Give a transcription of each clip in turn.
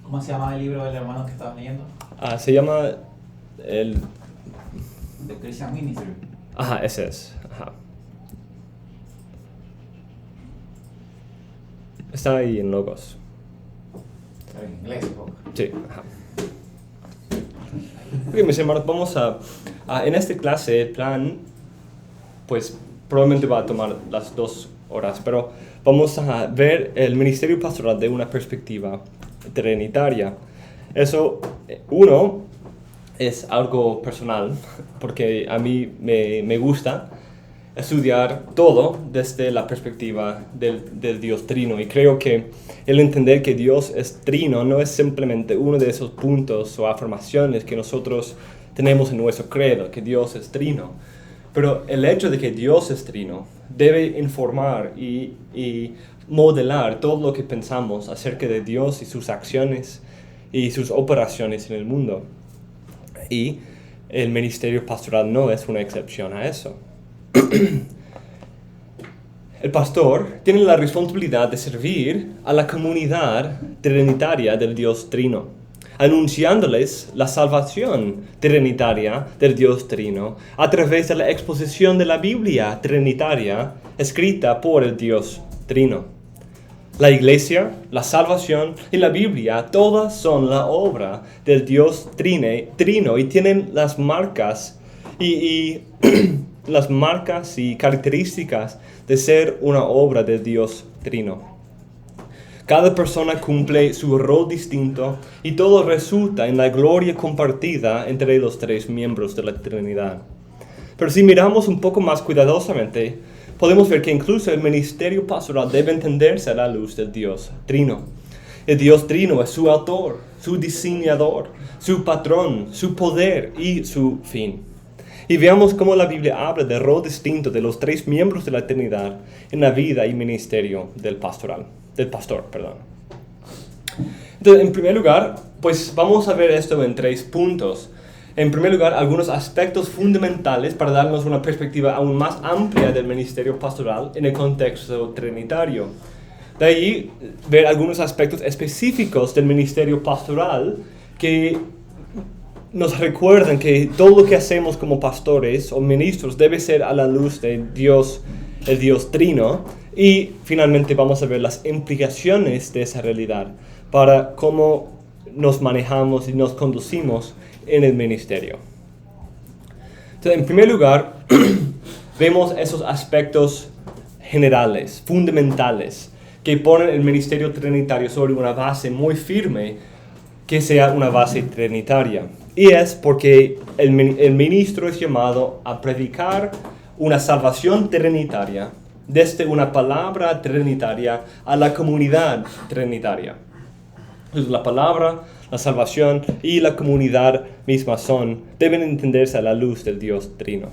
¿Cómo se llama el libro del hermano que estabas leyendo? Se llama el... The Christian Ministry. Ajá, ese es. Ajá. Está ahí en Logos. Pero en inglés, poco. Sí, ajá. Ok, mis hermanos, vamos en esta clase, el plan, pues probablemente va a tomar las 2 horas, pero vamos a ver el ministerio pastoral de una perspectiva trinitaria. Eso, uno, es algo personal, porque a mí me gusta estudiar todo desde la perspectiva del Dios Trino, y creo que el entender que Dios es Trino no es simplemente uno de esos puntos o afirmaciones que nosotros tenemos en nuestro credo, que Dios es Trino, pero el hecho de que Dios es Trino debe informar y modelar todo lo que pensamos acerca de Dios y sus acciones y sus operaciones en el mundo, y el ministerio pastoral no es una excepción a eso. El pastor tiene la responsabilidad de servir a la comunidad trinitaria del Dios Trino, anunciándoles la salvación trinitaria del Dios Trino a través de la exposición de la Biblia trinitaria escrita por el Dios Trino. La iglesia, la salvación y la Biblia, todas son la obra del Dios Trino y tienen las marcas las marcas y características de ser una obra de Dios Trino. Cada persona cumple su rol distinto y todo resulta en la gloria compartida entre los 3 miembros de la Trinidad. Pero si miramos un poco más cuidadosamente, podemos ver que incluso el ministerio pastoral debe entenderse a la luz del Dios Trino. El Dios Trino es su autor, su diseñador, su patrón, su poder y su fin. Y veamos cómo la Biblia habla del rol distinto de los 3 miembros de la Trinidad en la vida y ministerio del pastor. Entonces, en primer lugar, pues vamos a ver esto en 3 puntos. En primer lugar, algunos aspectos fundamentales para darnos una perspectiva aún más amplia del ministerio pastoral en el contexto trinitario. De ahí, ver algunos aspectos específicos del ministerio pastoral que nos recuerdan que todo lo que hacemos como pastores o ministros debe ser a la luz de Dios, el Dios Trino. Y finalmente vamos a ver las implicaciones de esa realidad para cómo nos manejamos y nos conducimos en el ministerio. Entonces, en primer lugar, vemos esos aspectos generales, fundamentales, que ponen el ministerio trinitario sobre una base muy firme, que sea una base trinitaria. Y es porque el ministro es llamado a predicar una salvación trinitaria desde una palabra trinitaria a la comunidad trinitaria. Entonces, la palabra, la salvación y la comunidad misma deben entenderse a la luz del Dios Trino.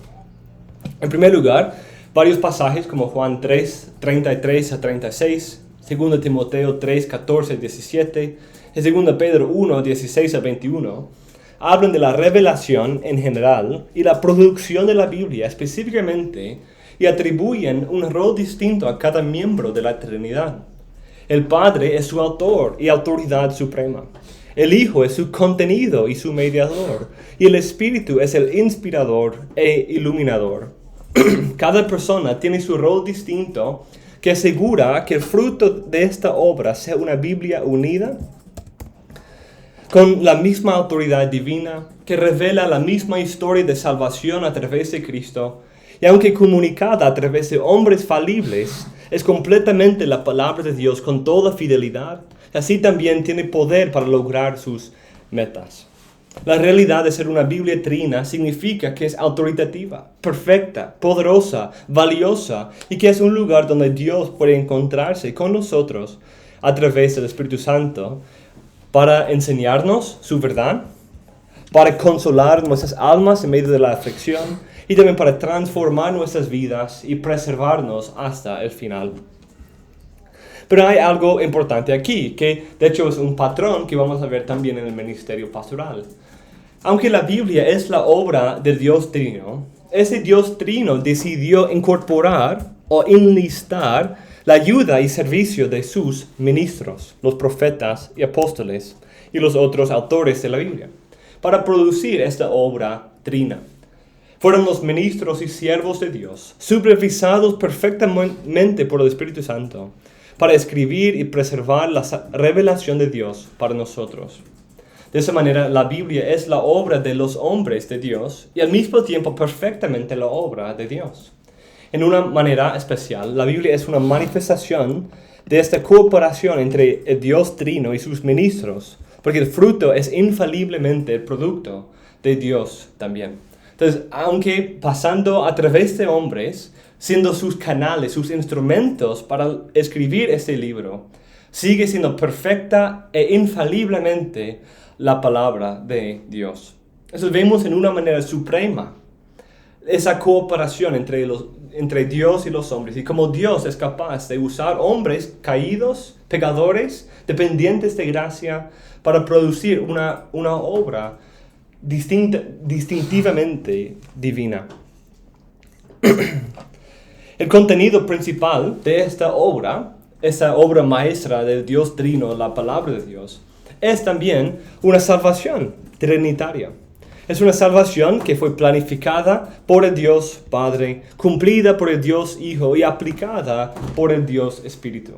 En primer lugar, varios pasajes como Juan 3, 33 a 36, 2 Timoteo 3, 14 a 17, y 2 Pedro 1, 16 a 21, hablan de la revelación en general y la producción de la Biblia específicamente y atribuyen un rol distinto a cada miembro de la Trinidad. El Padre es su autor y autoridad suprema. El Hijo es su contenido y su mediador. Y el Espíritu es el inspirador e iluminador. Cada persona tiene su rol distinto que asegura que el fruto de esta obra sea una Biblia unida con la misma autoridad divina que revela la misma historia de salvación a través de Cristo, y aunque comunicada a través de hombres falibles, es completamente la palabra de Dios con toda fidelidad, y así también tiene poder para lograr sus metas. La realidad de ser una Biblia trina significa que es autoritativa, perfecta, poderosa, valiosa, y que es un lugar donde Dios puede encontrarse con nosotros a través del Espíritu Santo para enseñarnos su verdad, para consolar nuestras almas en medio de la aflicción y también para transformar nuestras vidas y preservarnos hasta el final. Pero hay algo importante aquí, que de hecho es un patrón que vamos a ver también en el ministerio pastoral. Aunque la Biblia es la obra del Dios Trino, ese Dios Trino decidió incorporar o enlistar la ayuda y servicio de sus ministros, los profetas y apóstoles, y los otros autores de la Biblia, para producir esta obra trina. Fueron los ministros y siervos de Dios, supervisados perfectamente por el Espíritu Santo, para escribir y preservar la revelación de Dios para nosotros. De esa manera, la Biblia es la obra de los hombres de Dios y al mismo tiempo perfectamente la obra de Dios. En una manera especial, la Biblia es una manifestación de esta cooperación entre el Dios Trino y sus ministros, porque el fruto es infaliblemente el producto de Dios también. Entonces, aunque pasando a través de hombres, siendo sus canales, sus instrumentos para escribir este libro, sigue siendo perfecta e infaliblemente la palabra de Dios. Eso vemos en una manera suprema esa cooperación entre Dios y los hombres, y cómo Dios es capaz de usar hombres caídos, pecadores, dependientes de gracia, para producir una obra distintivamente divina. El contenido principal de esta obra maestra del Dios Trino, la palabra de Dios, es también una salvación trinitaria. Es una salvación que fue planificada por el Dios Padre, cumplida por el Dios Hijo y aplicada por el Dios Espíritu.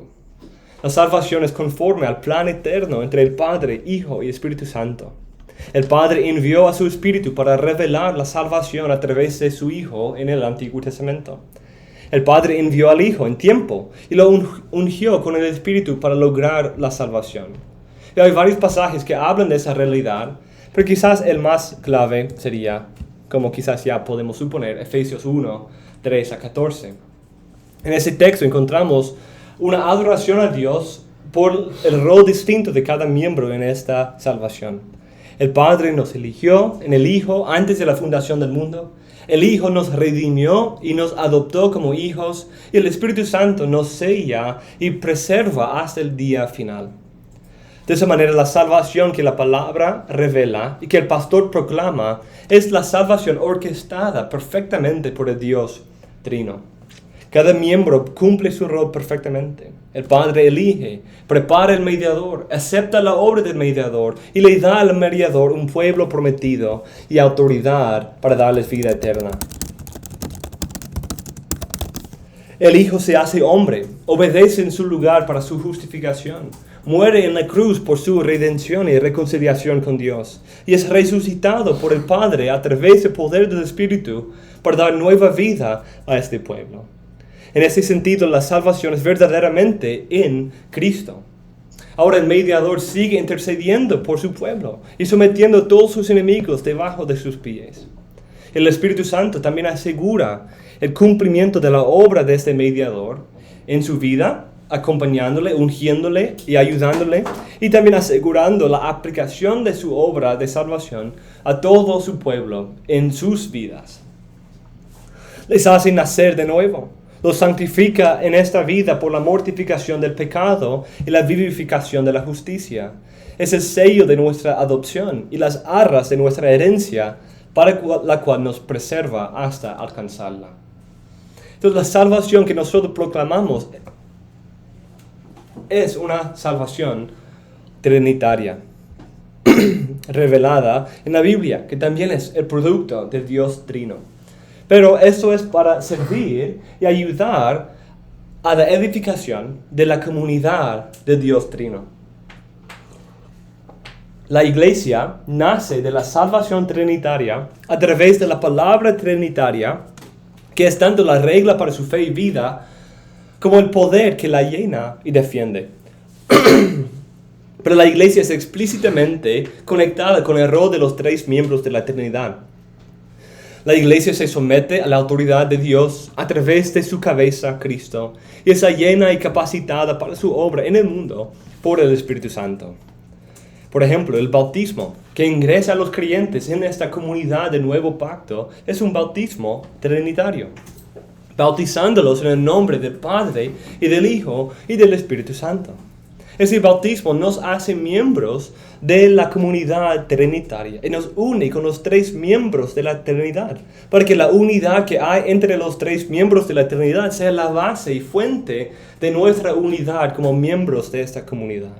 La salvación es conforme al plan eterno entre el Padre, Hijo y Espíritu Santo. El Padre envió a su Espíritu para revelar la salvación a través de su Hijo en el Antiguo Testamento. El Padre envió al Hijo en tiempo y lo ungió con el Espíritu para lograr la salvación. Y hay varios pasajes que hablan de esa realidad, pero quizás el más clave sería, como quizás ya podemos suponer, Efesios 1, 3 a 14. En ese texto encontramos una adoración a Dios por el rol distinto de cada miembro en esta salvación. El Padre nos eligió en el Hijo antes de la fundación del mundo. El Hijo nos redimió y nos adoptó como hijos, y el Espíritu Santo nos sella y preserva hasta el día final. De esa manera, la salvación que la palabra revela y que el pastor proclama es la salvación orquestada perfectamente por el Dios Trino. Cada miembro cumple su rol perfectamente. El Padre elige, prepara el mediador, acepta la obra del mediador y le da al mediador un pueblo prometido y autoridad para darles vida eterna. El Hijo se hace hombre, obedece en su lugar para su justificación, muere en la cruz por su redención y reconciliación con Dios, y es resucitado por el Padre a través del poder del Espíritu para dar nueva vida a este pueblo. En ese sentido, la salvación es verdaderamente en Cristo. Ahora el mediador sigue intercediendo por su pueblo y sometiendo a todos sus enemigos debajo de sus pies. El Espíritu Santo también asegura el cumplimiento de la obra de este mediador en su vida, acompañándole, ungiéndole y ayudándole, y también asegurando la aplicación de su obra de salvación a todo su pueblo en sus vidas. Les hace nacer de nuevo. Los santifica en esta vida por la mortificación del pecado y la vivificación de la justicia. Es el sello de nuestra adopción y las arras de nuestra herencia, para la cual nos preserva hasta alcanzarla. Entonces, la salvación que nosotros proclamamos es una salvación trinitaria, revelada en la Biblia, que también es el producto del Dios Trino. Pero esto es para servir y ayudar a la edificación de la comunidad de Dios Trino. La iglesia nace de la salvación trinitaria a través de la palabra trinitaria, que es tanto la regla para su fe y vida, como el poder que la llena y defiende. Pero la iglesia es explícitamente conectada con el rol de los tres miembros de la Trinidad. La iglesia se somete a la autoridad de Dios a través de su cabeza, Cristo, y está llena y capacitada para su obra en el mundo por el Espíritu Santo. Por ejemplo, el bautismo que ingresa a los creyentes en esta comunidad de nuevo pacto es un bautismo trinitario, bautizándolos en el nombre del Padre y del Hijo y del Espíritu Santo. Ese bautismo nos hace miembros de la comunidad trinitaria y nos une con los tres miembros de la Trinidad, para que la unidad que hay entre los tres miembros de la Trinidad sea la base y fuente de nuestra unidad como miembros de esta comunidad.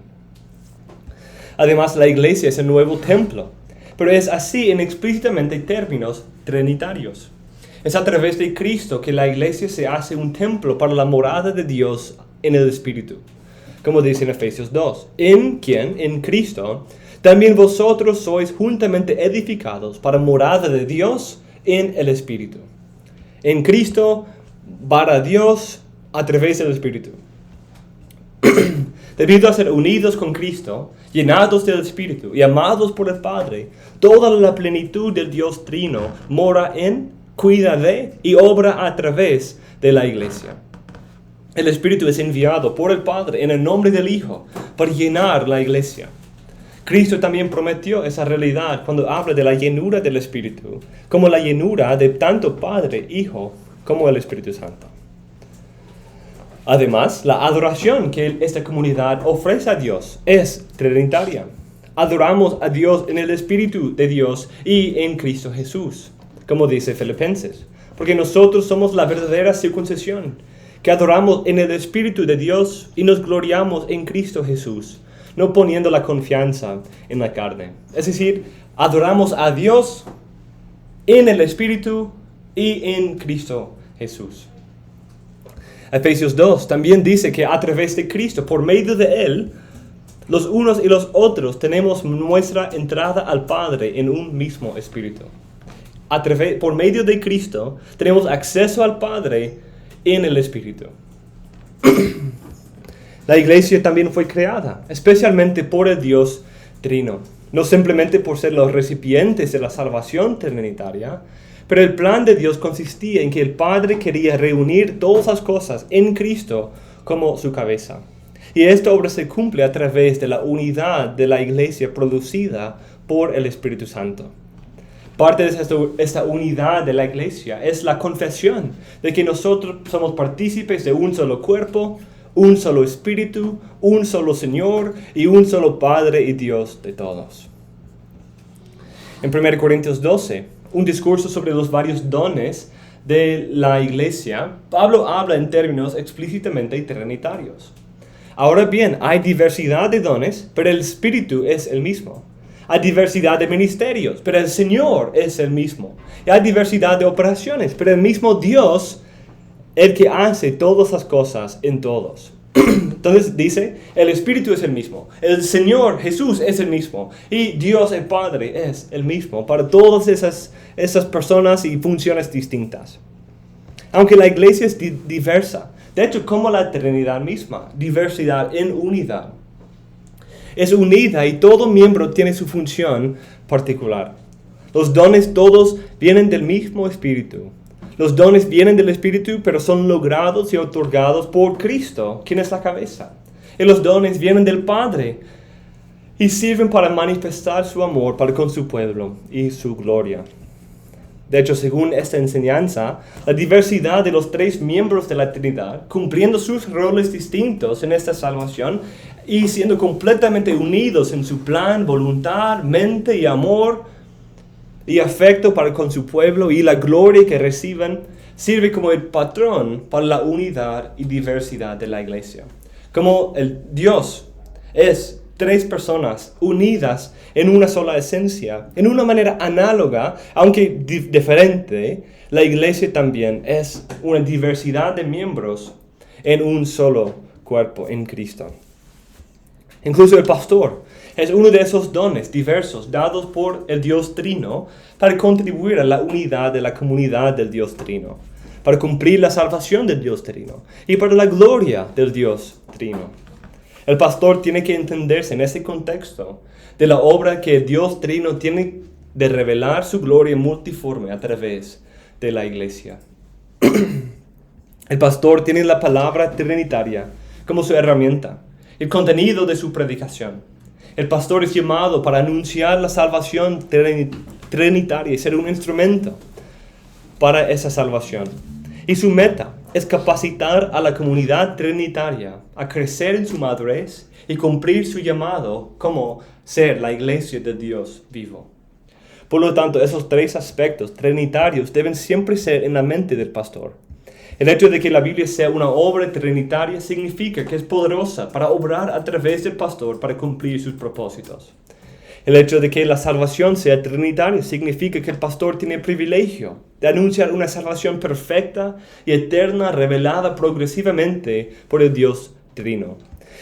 Además, la iglesia es el nuevo templo, pero es así en explícitamente términos trinitarios. Es a través de Cristo que la iglesia se hace un templo para la morada de Dios en el Espíritu. Como dice en Efesios 2, en quien, en Cristo, también vosotros sois juntamente edificados para morada de Dios en el Espíritu. En Cristo, para Dios a través del Espíritu. Debido a ser unidos con Cristo, llenados del Espíritu y amados por el Padre, toda la plenitud del Dios Trino mora en, cuida de y obra a través de la iglesia. El Espíritu es enviado por el Padre en el nombre del Hijo para llenar la iglesia. Cristo también prometió esa realidad cuando habla de la llenura del Espíritu, como la llenura de tanto Padre, Hijo, como el Espíritu Santo. Además, la adoración que esta comunidad ofrece a Dios es trinitaria. Adoramos a Dios en el Espíritu de Dios y en Cristo Jesús, como dice Filipenses, porque nosotros somos la verdadera circuncisión, que adoramos en el Espíritu de Dios y nos gloriamos en Cristo Jesús, no poniendo la confianza en la carne. Es decir, adoramos a Dios en el Espíritu y en Cristo Jesús. Efesios 2 también dice que a través de Cristo, por medio de Él, los unos y los otros tenemos nuestra entrada al Padre en un mismo Espíritu. Por medio de Cristo tenemos acceso al Padre en el Espíritu. La iglesia también fue creada, especialmente por el Dios Trino, no simplemente por ser los recipientes de la salvación trinitaria, pero el plan de Dios consistía en que el Padre quería reunir todas las cosas en Cristo como su cabeza. Y esta obra se cumple a través de la unidad de la iglesia producida por el Espíritu Santo. Parte de esta unidad de la iglesia es la confesión de que nosotros somos partícipes de un solo cuerpo, un solo Espíritu, un solo Señor y un solo Padre y Dios de todos. En 1 Corintios 12, un discurso sobre los varios dones de la iglesia, Pablo habla en términos explícitamente trinitarios. Ahora bien, hay diversidad de dones, pero el Espíritu es el mismo. Hay diversidad de ministerios, pero el Señor es el mismo. Y hay diversidad de operaciones, pero el mismo Dios, el que hace todas las cosas en todos. Entonces dice, el Espíritu es el mismo, el Señor Jesús es el mismo y Dios el Padre es el mismo para todas esas personas y funciones distintas. Aunque la iglesia es diversa, de hecho como la Trinidad misma, diversidad en unidad. Es unida y todo miembro tiene su función particular. Los dones todos vienen del mismo Espíritu. Los dones vienen del Espíritu, pero son logrados y otorgados por Cristo, quien es la cabeza. Y los dones vienen del Padre y sirven para manifestar su amor para con su pueblo y su gloria. De hecho, según esta enseñanza, la diversidad de los tres miembros de la Trinidad, cumpliendo sus roles distintos en esta salvación y siendo completamente unidos en su plan, voluntad, mente y amor, y afecto para con su pueblo y la gloria que reciben, sirve como el patrón para la unidad y diversidad de la iglesia. Como el Dios es tres personas unidas en una sola esencia, en una manera análoga, aunque diferente, la iglesia también es una diversidad de miembros en un solo cuerpo, en Cristo. Incluso el pastor es uno de esos dones diversos dados por el Dios Trino para contribuir a la unidad de la comunidad del Dios Trino, para cumplir la salvación del Dios Trino y para la gloria del Dios Trino. El pastor tiene que entenderse en ese contexto de la obra que el Dios Trino tiene de revelar su gloria multiforme a través de la iglesia. El pastor tiene la palabra trinitaria como su herramienta, el contenido de su predicación. El pastor es llamado para anunciar la salvación trinitaria y ser un instrumento para esa salvación. Y su meta es capacitar a la comunidad trinitaria a crecer en su madurez y cumplir su llamado como ser la iglesia de Dios vivo. Por lo tanto, esos tres aspectos trinitarios deben siempre ser en la mente del pastor. El hecho de que la Biblia sea una obra trinitaria significa que es poderosa para obrar a través del pastor para cumplir sus propósitos. El hecho de que la salvación sea trinitaria significa que el pastor tiene el privilegio de anunciar una salvación perfecta y eterna revelada progresivamente por el Dios Trino.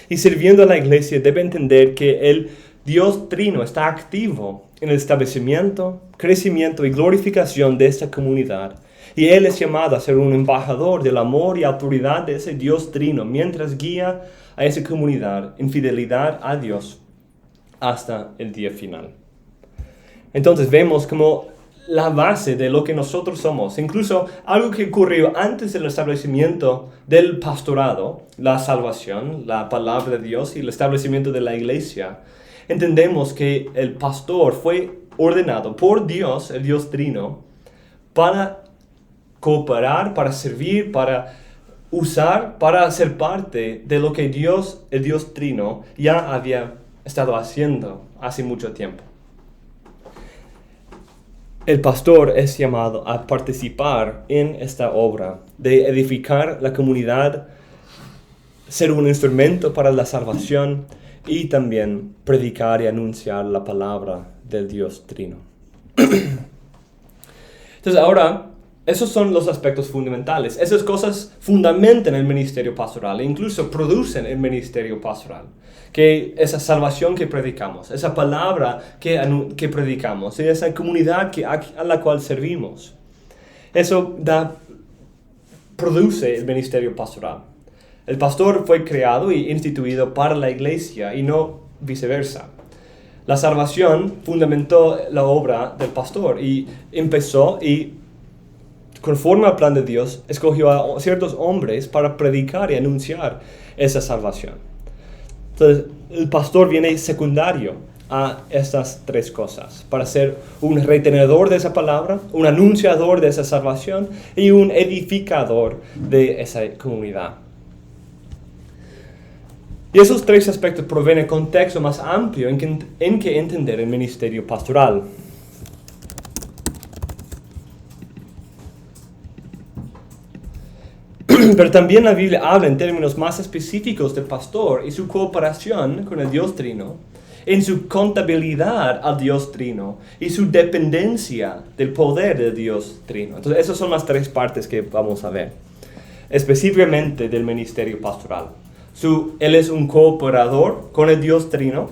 Y sirviendo a la iglesia debe entender que el Dios Trino está activo en el establecimiento, crecimiento y glorificación de esta comunidad. Y Él es llamado a ser un embajador del amor y autoridad de ese Dios Trino mientras guía a esa comunidad en fidelidad a Dios hasta el día final. Entonces vemos como la base de lo que nosotros somos, incluso algo que ocurrió antes del establecimiento del pastorado, la salvación, la palabra de Dios y el establecimiento de la iglesia. Entendemos que el pastor fue ordenado por Dios, el Dios Trino, para cooperar, para servir, para usar, para ser parte de lo que Dios, el Dios Trino, ya había estado haciendo hace mucho tiempo. El pastor es llamado a participar en esta obra de edificar la comunidad, ser un instrumento para la salvación y también predicar y anunciar la palabra del Dios Trino. Entonces ahora, esos son los aspectos fundamentales. Esas cosas fundamentan el ministerio pastoral e incluso producen el ministerio pastoral. Que esa salvación que predicamos, esa palabra que predicamos, esa comunidad a la cual servimos. Eso produce el ministerio pastoral. El pastor fue creado y instituido para la iglesia y no viceversa. La salvación fundamentó la obra del pastor y empezó y conforme al plan de Dios, escogió a ciertos hombres para predicar y anunciar esa salvación. Entonces, el pastor viene secundario a estas tres cosas, para ser un retenedor de esa palabra, un anunciador de esa salvación y un edificador de esa comunidad. Y esos tres aspectos proveen el contexto más amplio en que entender el ministerio pastoral. Pero también la Biblia habla en términos más específicos del pastor y su cooperación con el Dios Trino, en su contabilidad al Dios Trino y su dependencia del poder del Dios Trino. Entonces, esas son las tres partes que vamos a ver, específicamente del ministerio pastoral. Él es un cooperador con el Dios Trino,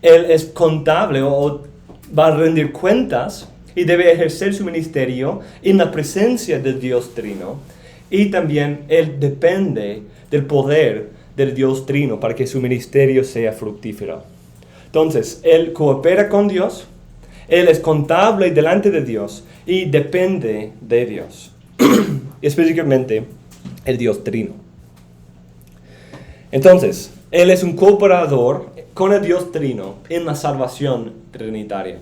él es contable o va a rendir cuentas y debe ejercer su ministerio en la presencia del Dios Trino. Y también él depende del poder del Dios Trino para que su ministerio sea fructífero. Entonces, él coopera con Dios, él es contable delante de Dios y depende de Dios. Específicamente, el Dios Trino. Entonces, él es un cooperador con el Dios Trino en la salvación trinitaria.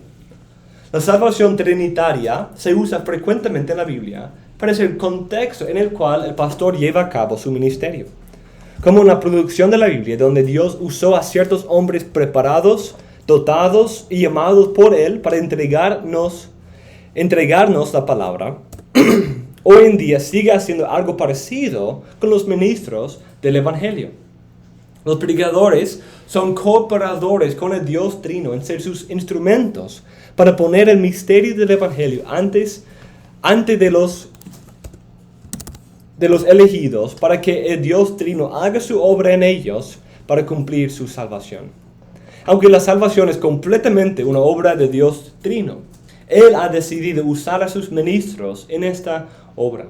La salvación trinitaria se usa frecuentemente en la Biblia para ser el contexto en el cual el pastor lleva a cabo su ministerio. Como una producción de la Biblia donde Dios usó a ciertos hombres preparados, dotados y llamados por Él para entregarnos la palabra, hoy en día sigue haciendo algo parecido con los ministros del Evangelio. Los predicadores son cooperadores con el Dios Trino en ser sus instrumentos para poner el misterio del Evangelio ante de los elegidos para que el Dios Trino haga su obra en ellos para cumplir su salvación. Aunque la salvación es completamente una obra de Dios Trino, Él ha decidido usar a sus ministros en esta obra.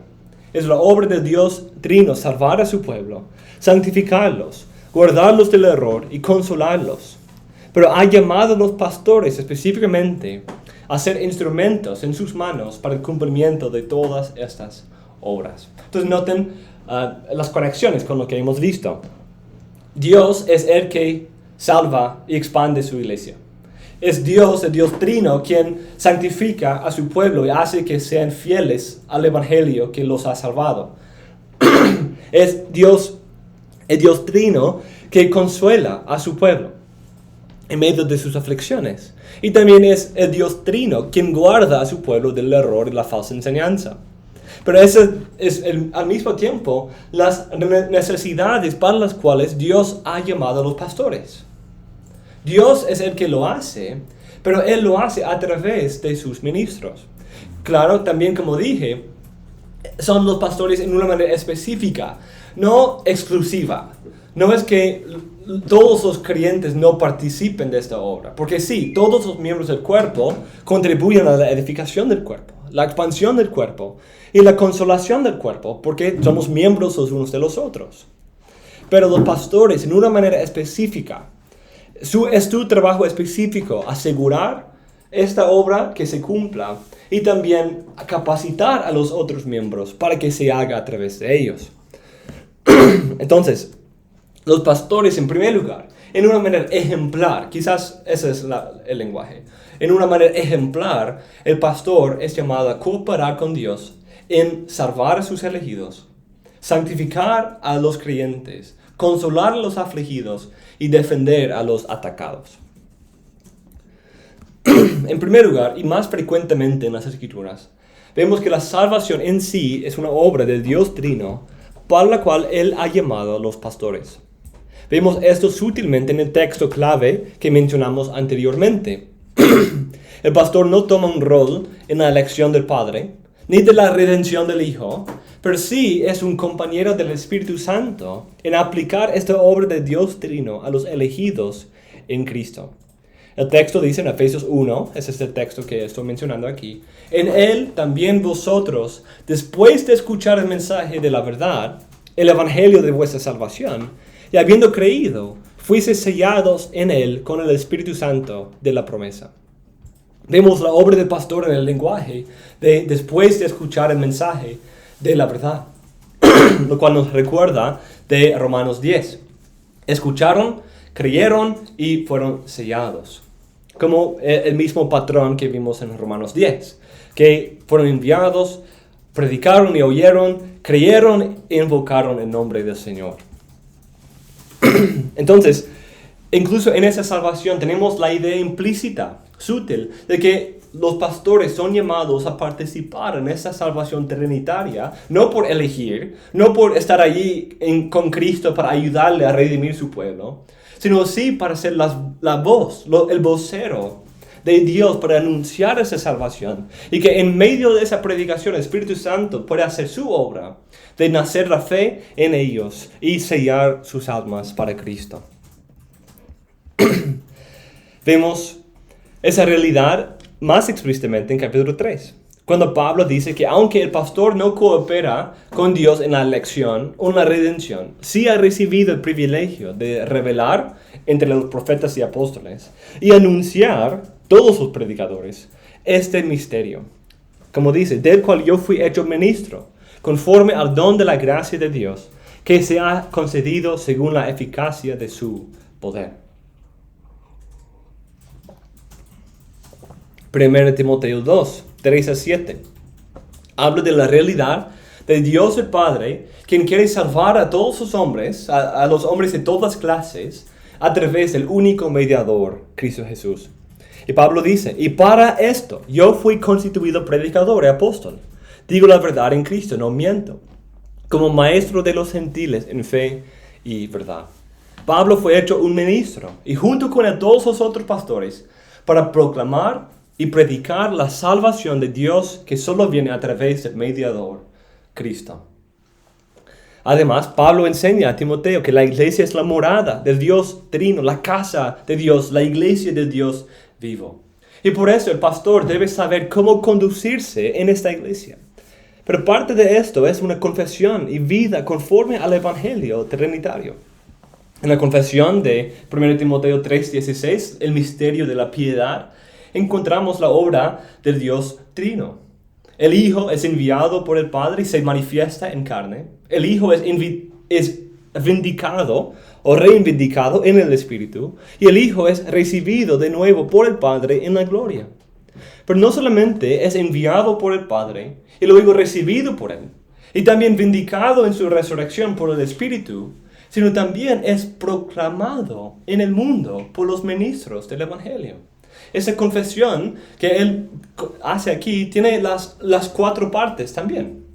Es la obra de Dios Trino salvar a su pueblo, santificarlos, guardarlos del error y consolarlos. Pero ha llamado a los pastores específicamente a ser instrumentos en sus manos para el cumplimiento de todas estas obras. Entonces noten las conexiones con lo que hemos visto. Dios es el que salva y expande su iglesia. Es Dios, el Dios Trino, quien santifica a su pueblo y hace que sean fieles al Evangelio que los ha salvado. Es Dios, el Dios Trino, que consuela a su pueblo en medio de sus aflicciones. Y también es el Dios Trino quien guarda a su pueblo del error y la falsa enseñanza. Pero ese es al mismo tiempo las necesidades para las cuales Dios ha llamado a los pastores. Dios es el que lo hace, pero Él lo hace a través de sus ministros. Claro, también como dije, son los pastores en una manera específica, no exclusiva. No es que todos los creyentes no participen de esta obra, porque sí, todos los miembros del cuerpo contribuyen a la edificación del cuerpo, la expansión del cuerpo y la consolación del cuerpo, porque somos miembros los unos de los otros. Pero los pastores, en una manera específica, es tu trabajo específico asegurar esta obra que se cumpla y también capacitar a los otros miembros para que se haga a través de ellos. Entonces, los pastores, en primer lugar, en una manera ejemplar, quizás ese es el lenguaje, en una manera ejemplar, el pastor es llamado a cooperar con Dios en salvar a sus elegidos, santificar a los creyentes, consolar a los afligidos y defender a los atacados. En primer lugar, y más frecuentemente en las Escrituras, vemos que la salvación en sí es una obra del Dios Trino para la cual Él ha llamado a los pastores. Vemos esto sutilmente en el texto clave que mencionamos anteriormente. El pastor no toma un rol en la elección del Padre, ni de la redención del Hijo, pero sí es un compañero del Espíritu Santo en aplicar esta obra de Dios Trino a los elegidos en Cristo. El texto dice en Efesios 1, ese es el texto que estoy mencionando aquí, en Él también vosotros, después de escuchar el mensaje de la verdad, el evangelio de vuestra salvación, y habiendo creído, fuisteis sellados en Él con el Espíritu Santo de la promesa. Vemos la obra del pastor en el lenguaje de después de escuchar el mensaje de la verdad, lo cual nos recuerda de Romanos 10. Escucharon, creyeron y fueron sellados. Como el mismo patrón que vimos en Romanos 10, que fueron enviados, predicaron y oyeron, creyeron e invocaron el nombre del Señor. Entonces, incluso en esa salvación tenemos la idea implícita, sutil, de que los pastores son llamados a participar en esa salvación trinitaria, no por elegir, no por estar allí con Cristo para ayudarle a redimir su pueblo, sino sí para ser la voz, el vocero de Dios para anunciar esa salvación, y que en medio de esa predicación el Espíritu Santo puede hacer su obra de nacer la fe en ellos y sellar sus almas para Cristo. Vemos esa realidad más explícitamente en capítulo 3, cuando Pablo dice que aunque el pastor no coopera con Dios en la elección o en la redención, sí ha recibido el privilegio de revelar entre los profetas y apóstoles y anunciar todos los predicadores este misterio. Como dice, del cual yo fui hecho ministro, conforme al don de la gracia de Dios, que se ha concedido según la eficacia de su poder. 1 Timoteo 2, 3-7. Habla de la realidad de Dios el Padre, quien quiere salvar a todos los hombres, a los hombres de todas clases, a través del único mediador, Cristo Jesús. Y Pablo dice, y para esto yo fui constituido predicador y apóstol. Digo la verdad en Cristo, no miento. Como maestro de los gentiles en fe y verdad. Pablo fue hecho un ministro, y junto con él todos los otros pastores, para proclamar y predicar la salvación de Dios que solo viene a través del mediador, Cristo. Además, Pablo enseña a Timoteo que la iglesia es la morada del Dios Trino, la casa de Dios, la iglesia del Dios vivo. Y por eso el pastor debe saber cómo conducirse en esta iglesia. Pero parte de esto es una confesión y vida conforme al evangelio trinitario. En la confesión de 1 Timoteo 3:16, el misterio de la piedad, encontramos la obra del Dios Trino. El Hijo es enviado por el Padre y se manifiesta en carne. El Hijo es vindicado o reivindicado en el Espíritu. Y el Hijo es recibido de nuevo por el Padre en la gloria. Pero no solamente es enviado por el Padre y luego recibido por Él, y también vindicado en su resurrección por el Espíritu, sino también es proclamado en el mundo por los ministros del Evangelio. Esa confesión que él hace aquí tiene las 4 partes también.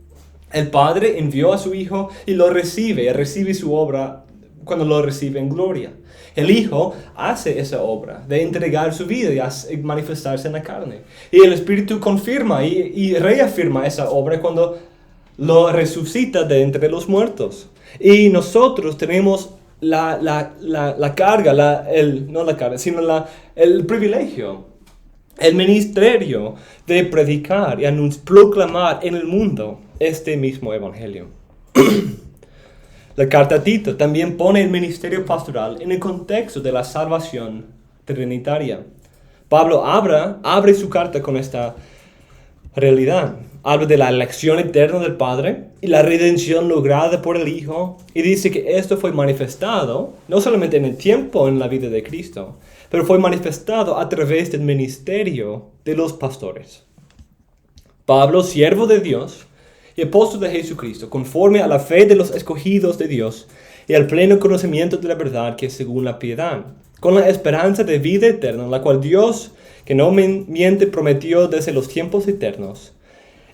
El Padre envió a su Hijo y lo recibe, recibe su obra cuando lo recibe en gloria. El Hijo hace esa obra de entregar su vida y manifestarse en la carne. Y el Espíritu confirma y reafirma esa obra cuando lo resucita de entre los muertos. Y nosotros tenemos la carga, el privilegio, el ministerio de predicar y proclamar en el mundo este mismo evangelio. La carta a Tito también pone el ministerio pastoral en el contexto de la salvación trinitaria. Pablo abre su carta con esta realidad. Habla de la elección eterna del Padre y la redención lograda por el Hijo. Y dice que esto fue manifestado, no solamente en el tiempo en la vida de Cristo, pero fue manifestado a través del ministerio de los pastores. Pablo, siervo de Dios y apóstol de Jesucristo, conforme a la fe de los escogidos de Dios y al pleno conocimiento de la verdad que es según la piedad, con la esperanza de vida eterna, la cual Dios, que no miente, prometió desde los tiempos eternos,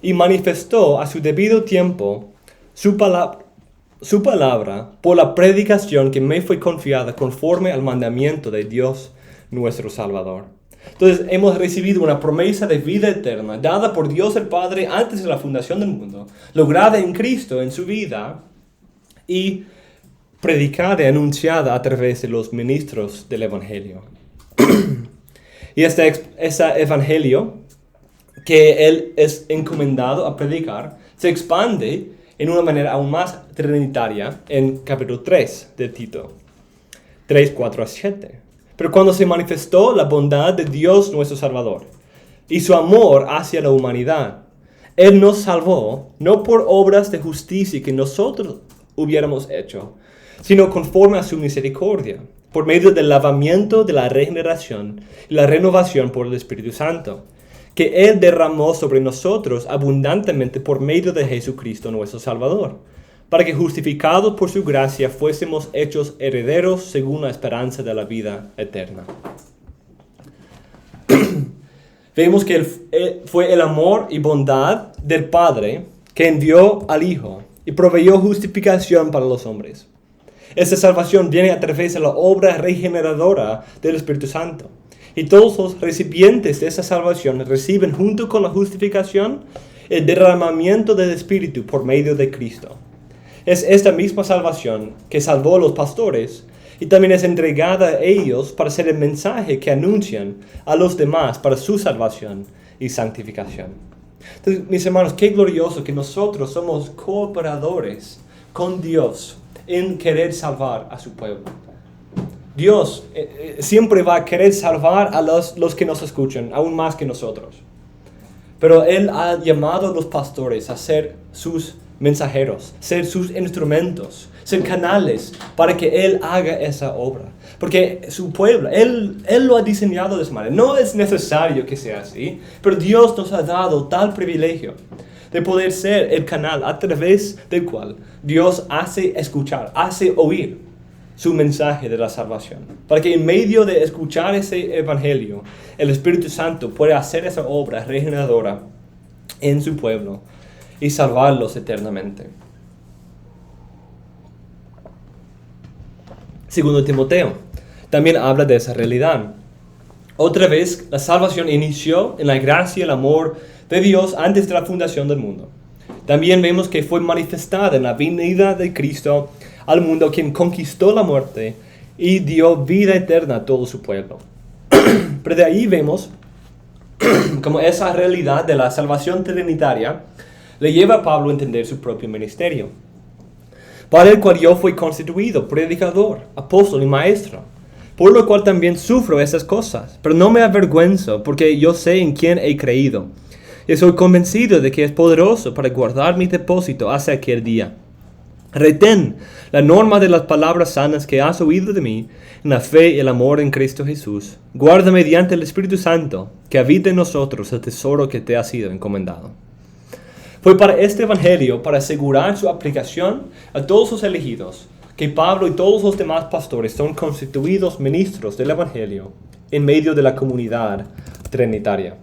y manifestó a su debido tiempo su palabra por la predicación que me fue confiada conforme al mandamiento de Dios nuestro Salvador. Entonces hemos recibido una promesa de vida eterna dada por Dios el Padre antes de la fundación del mundo, lograda en Cristo en su vida y predicada y anunciada a través de los ministros del Evangelio. Y ese Evangelio que Él es encomendado a predicar se expande en una manera aún más trinitaria en capítulo 3 de Tito, 3, 4 a 7. Pero cuando se manifestó la bondad de Dios nuestro Salvador y su amor hacia la humanidad, Él nos salvó no por obras de justicia que nosotros hubiéramos hecho, sino conforme a su misericordia, por medio del lavamiento de la regeneración y la renovación por el Espíritu Santo, que Él derramó sobre nosotros abundantemente por medio de Jesucristo nuestro Salvador, para que justificados por su gracia fuésemos hechos herederos según la esperanza de la vida eterna. Vemos que fue el amor y bondad del Padre que envió al Hijo y proveyó justificación para los hombres. Esta salvación viene a través de la obra regeneradora del Espíritu Santo. Y todos los recipientes de esa salvación reciben junto con la justificación el derramamiento del Espíritu por medio de Cristo. Es esta misma salvación que salvó a los pastores y también es entregada a ellos para ser el mensaje que anuncian a los demás para su salvación y santificación. Entonces, mis hermanos, qué glorioso que nosotros somos cooperadores con Dios en querer salvar a su pueblo. Dios siempre va a querer salvar a los que nos escuchan, aún más que nosotros. Pero Él ha llamado a los pastores a ser sus mensajeros, ser sus instrumentos, ser canales para que Él haga esa obra. Porque su pueblo, Él lo ha diseñado de esa manera. No es necesario que sea así, pero Dios nos ha dado tal privilegio de poder ser el canal a través del cual Dios hace escuchar, hace oír su mensaje de la salvación. Para que en medio de escuchar ese evangelio, el Espíritu Santo pueda hacer esa obra regeneradora en su pueblo y salvarlos eternamente. Segundo Timoteo también habla de esa realidad. Otra vez, la salvación inició en la gracia y el amor de Dios antes de la fundación del mundo. También vemos que fue manifestada en la venida de Cristo al mundo, quien conquistó la muerte y dio vida eterna a todo su pueblo. Pero de ahí vemos como esa realidad de la salvación trinitaria le lleva a Pablo a entender su propio ministerio, para el cual yo fui constituido predicador, apóstol y maestro, por lo cual también sufro esas cosas, pero no me avergüenzo, porque yo sé en quién he creído, y soy convencido de que es poderoso para guardar mi depósito hasta aquel día. Retén la norma de las palabras sanas que has oído de mí, en la fe y el amor en Cristo Jesús. Guarda mediante el Espíritu Santo, que habita en nosotros el tesoro que te ha sido encomendado. Fue para este evangelio, para asegurar su aplicación a todos los elegidos, que Pablo y todos los demás pastores son constituidos ministros del evangelio en medio de la comunidad trinitaria.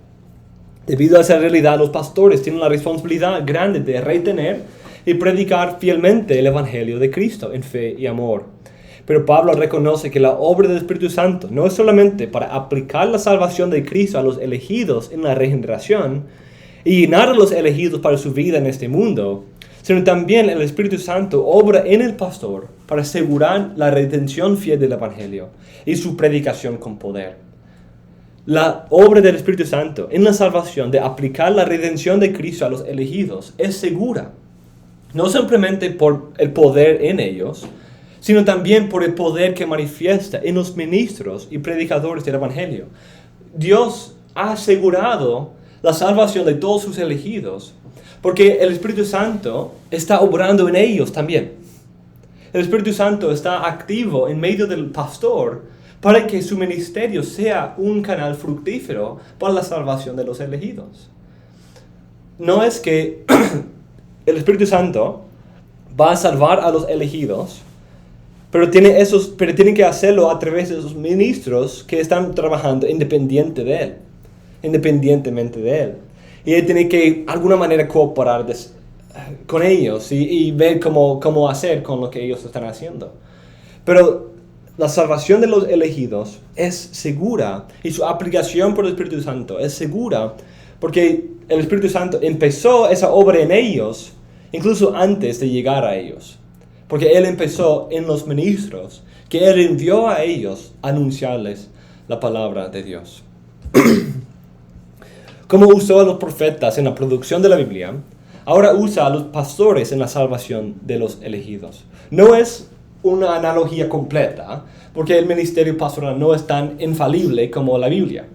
Debido a esa realidad, los pastores tienen la responsabilidad grande de retener y predicar fielmente el Evangelio de Cristo en fe y amor. Pero Pablo reconoce que la obra del Espíritu Santo no es solamente para aplicar la salvación de Cristo a los elegidos en la regeneración y llenar a los elegidos para su vida en este mundo, sino también el Espíritu Santo obra en el pastor para asegurar la redención fiel del Evangelio y su predicación con poder. La obra del Espíritu Santo en la salvación de aplicar la redención de Cristo a los elegidos es segura, no simplemente por el poder en ellos, sino también por el poder que manifiesta en los ministros y predicadores del Evangelio. Dios ha asegurado la salvación de todos sus elegidos, porque el Espíritu Santo está obrando en ellos también. El Espíritu Santo está activo en medio del pastor para que su ministerio sea un canal fructífero para la salvación de los elegidos. No es que el Espíritu Santo va a salvar a los elegidos, pero tienen que hacerlo a través de esos ministros que están trabajando independientemente de él. Y él tiene que, de alguna manera, cooperar con ellos y ver cómo hacer con lo que ellos están haciendo. Pero la salvación de los elegidos es segura y su aplicación por el Espíritu Santo es segura porque el Espíritu Santo empezó esa obra en ellos incluso antes de llegar a ellos. Porque Él empezó en los ministros que Él envió a ellos a anunciarles la palabra de Dios. Como usó a los profetas en la producción de la Biblia, ahora usa a los pastores en la salvación de los elegidos. No es una analogía completa, porque el ministerio pastoral no es tan infalible como la Biblia.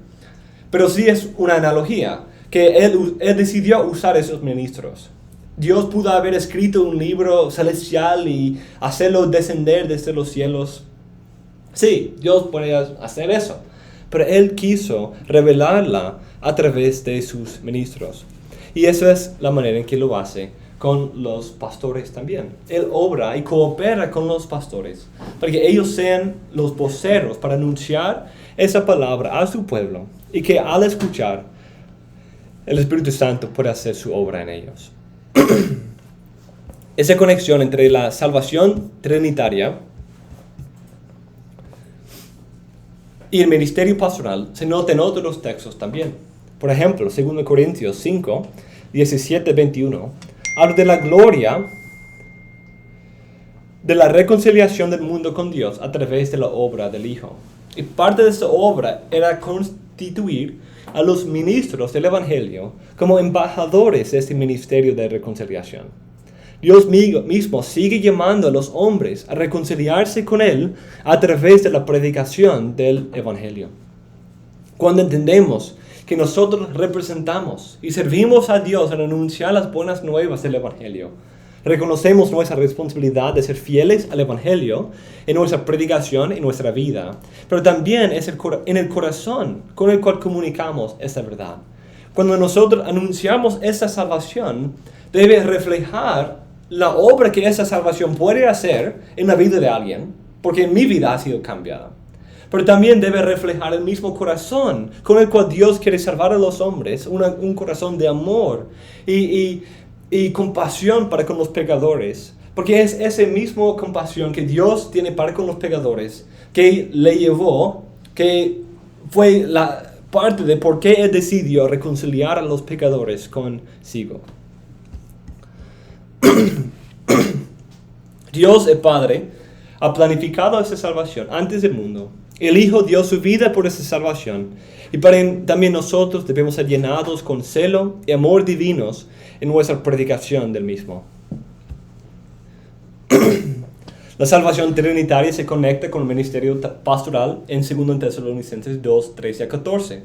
Pero sí es una analogía, que Él decidió usar esos ministros. Dios pudo haber escrito un libro celestial y hacerlo descender desde los cielos. Sí, Dios podía hacer eso. Pero Él quiso revelarla a través de sus ministros. Y esa es la manera en que lo hace con los pastores también. Él obra y coopera con los pastores para que ellos sean los voceros para anunciar esa palabra a su pueblo y que al escuchar, el Espíritu Santo pueda hacer su obra en ellos. Esa conexión entre la salvación trinitaria y el ministerio pastoral se nota en otros textos también. Por ejemplo, 2 Corintios 5, 17-21, habla de la gloria de la reconciliación del mundo con Dios a través de la obra del Hijo. Y parte de esa obra era constituir a los ministros del Evangelio como embajadores de este ministerio de reconciliación. Dios mismo sigue llamando a los hombres a reconciliarse con Él a través de la predicación del Evangelio. Cuando entendemos que nosotros representamos y servimos a Dios en anunciar las buenas nuevas del Evangelio, reconocemos nuestra responsabilidad de ser fieles al Evangelio en nuestra predicación, en nuestra vida, pero también es en el corazón con el cual comunicamos esta verdad. Cuando nosotros anunciamos esta salvación, debe reflejar la obra que esa salvación puede hacer en la vida de alguien, porque mi vida ha sido cambiada. Pero también debe reflejar el mismo corazón con el cual Dios quiere salvar a los hombres, un corazón de amor y compasión para con los pecadores. Porque es esa misma compasión que Dios tiene para con los pecadores que le llevó, que fue la parte de por qué Él decidió reconciliar a los pecadores consigo. Dios el Padre ha planificado esa salvación antes del mundo. El Hijo dio su vida por esa salvación. Y también nosotros debemos ser llenados con celo y amor divinos en nuestra predicación del mismo. La salvación trinitaria se conecta con el ministerio pastoral en 2 Tesalonicenses 2, 13 a 14.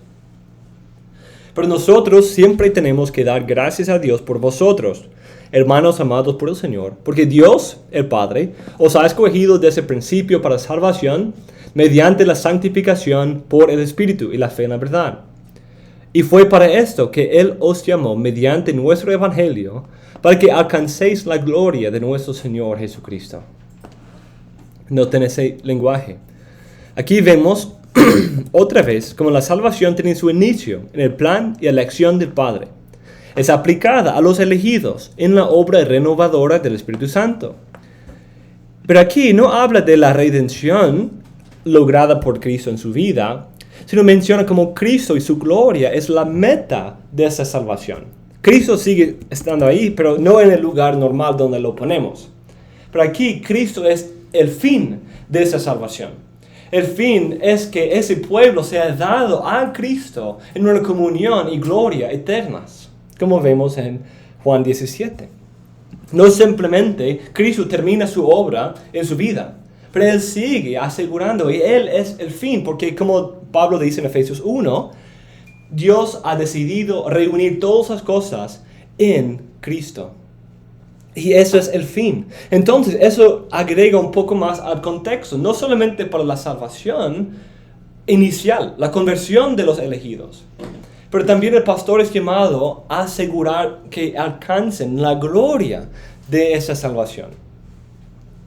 Pero nosotros siempre tenemos que dar gracias a Dios por vosotros, hermanos amados por el Señor, porque Dios, el Padre, os ha escogido desde el principio para salvación mediante la santificación por el Espíritu y la fe en la verdad. Y fue para esto que Él os llamó mediante nuestro Evangelio, para que alcancéis la gloria de nuestro Señor Jesucristo. Noten ese lenguaje. Aquí vemos otra vez cómo la salvación tiene su inicio en el plan y elección del Padre. es aplicada a los elegidos en la obra renovadora del Espíritu Santo. Pero aquí no habla de la redención lograda por Cristo en su vida, sino menciona como Cristo y su gloria es la meta de esa salvación. Cristo sigue estando ahí, pero no en el lugar normal donde lo ponemos. Pero aquí Cristo es el fin de esa salvación. El fin es que ese pueblo sea dado a Cristo en una comunión y gloria eternas, como vemos en Juan 17. No simplemente Cristo termina su obra en su vida, pero Él sigue asegurando, y Él es el fin, porque como Pablo dice en Efesios 1, Dios ha decidido reunir todas las cosas en Cristo. Y eso es el fin. Entonces, eso agrega un poco más al contexto, no solamente para la salvación inicial, la conversión de los elegidos, pero también el pastor es llamado a asegurar que alcancen la gloria de esa salvación.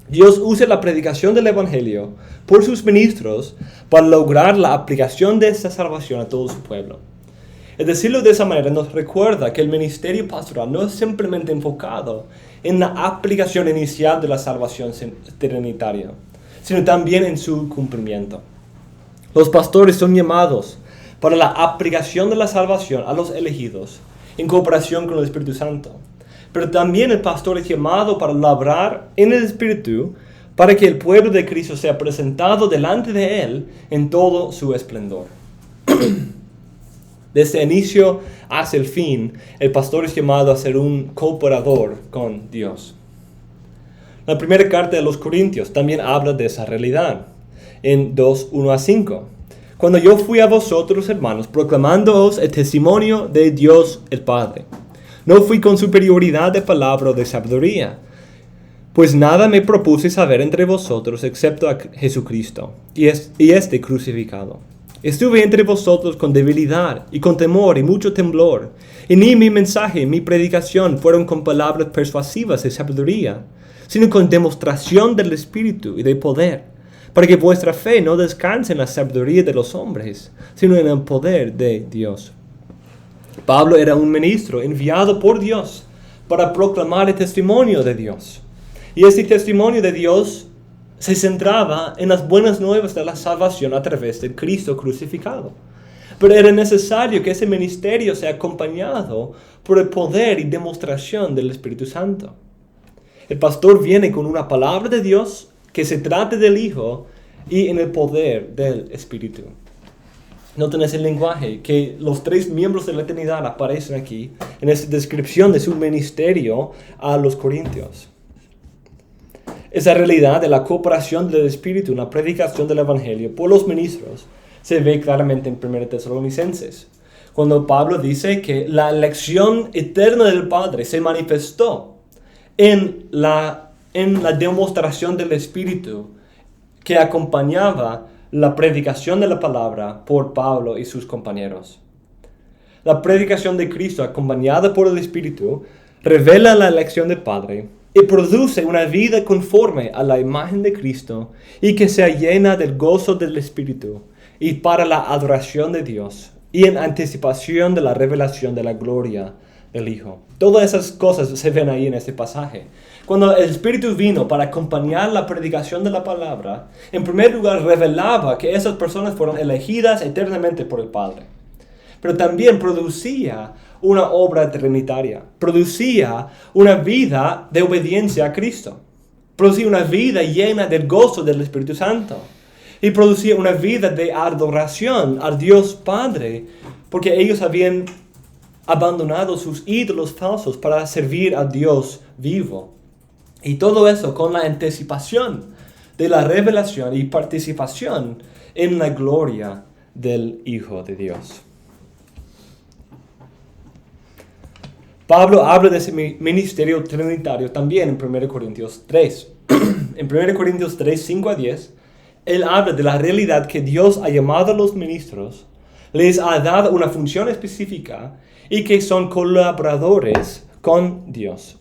Dios usa la predicación del Evangelio por sus ministros para lograr la aplicación de esa salvación a todo su pueblo. El decirlo de esa manera nos recuerda que el ministerio pastoral no es simplemente enfocado en la aplicación inicial de la salvación trinitaria, sino también en su cumplimiento. Los pastores son llamados para la aplicación de la salvación a los elegidos en cooperación con el Espíritu Santo. Pero también el pastor es llamado para labrar en el Espíritu para que el pueblo de Cristo sea presentado delante de Él en todo su esplendor. Desde el inicio hasta el fin, el pastor es llamado a ser un cooperador con Dios. La primera carta de los Corintios también habla de esa realidad, en 2:1-5. Cuando yo fui a vosotros, hermanos, proclamándoos el testimonio de Dios el Padre, no fui con superioridad de palabra o de sabiduría, pues nada me propuse saber entre vosotros excepto a Jesucristo y este crucificado. Estuve entre vosotros con debilidad y con temor y mucho temblor, y ni mi mensaje ni mi predicación fueron con palabras persuasivas de sabiduría, sino con demostración del Espíritu y de poder, para que vuestra fe no descanse en la sabiduría de los hombres, sino en el poder de Dios. Pablo era un ministro enviado por Dios para proclamar el testimonio de Dios. Y este testimonio de Dios se centraba en las buenas nuevas de la salvación a través de Cristo crucificado. Pero era necesario que ese ministerio sea acompañado por el poder y demostración del Espíritu Santo. El pastor viene con una palabra de Dios que se trate del Hijo y en el poder del Espíritu. Noten ese lenguaje, que los tres miembros de la Trinidad aparecen aquí en esta descripción de su ministerio a los corintios. Esa realidad de la cooperación del Espíritu en la predicación del Evangelio por los ministros se ve claramente en 1 Tesalonicenses, cuando Pablo dice que la elección eterna del Padre se manifestó en la demostración del Espíritu que acompañaba la predicación de la palabra por Pablo y sus compañeros. La predicación de Cristo acompañada por el Espíritu revela la elección del Padre y produce una vida conforme a la imagen de Cristo y que sea llena del gozo del Espíritu y para la adoración de Dios y en anticipación de la revelación de la gloria del Hijo. Todas esas cosas se ven ahí en este pasaje. Cuando el Espíritu vino para acompañar la predicación de la palabra, en primer lugar revelaba que esas personas fueron elegidas eternamente por el Padre. Pero también producía una obra trinitaria, producía una vida de obediencia a Cristo, producía una vida llena del gozo del Espíritu Santo y producía una vida de adoración al Dios Padre, porque ellos habían abandonado sus ídolos falsos para servir al Dios vivo. Y todo eso con la anticipación de la revelación y participación en la gloria del Hijo de Dios. Pablo habla de ese ministerio trinitario también en 1 Corintios 3. En 1 Corintios 3, 5-10, él habla de la realidad que Dios ha llamado a los ministros, les ha dado una función específica y que son colaboradores con Dios.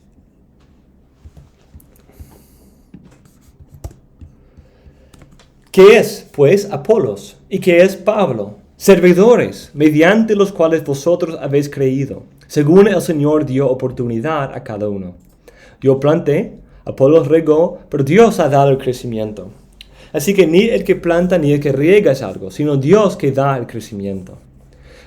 ¿Qué es, pues, Apolos? ¿Y qué es Pablo? Servidores, mediante los cuales vosotros habéis creído, según el Señor dio oportunidad a cada uno. Yo planté, Apolos regó, pero Dios ha dado el crecimiento. Así que ni el que planta ni el que riega es algo, sino Dios que da el crecimiento.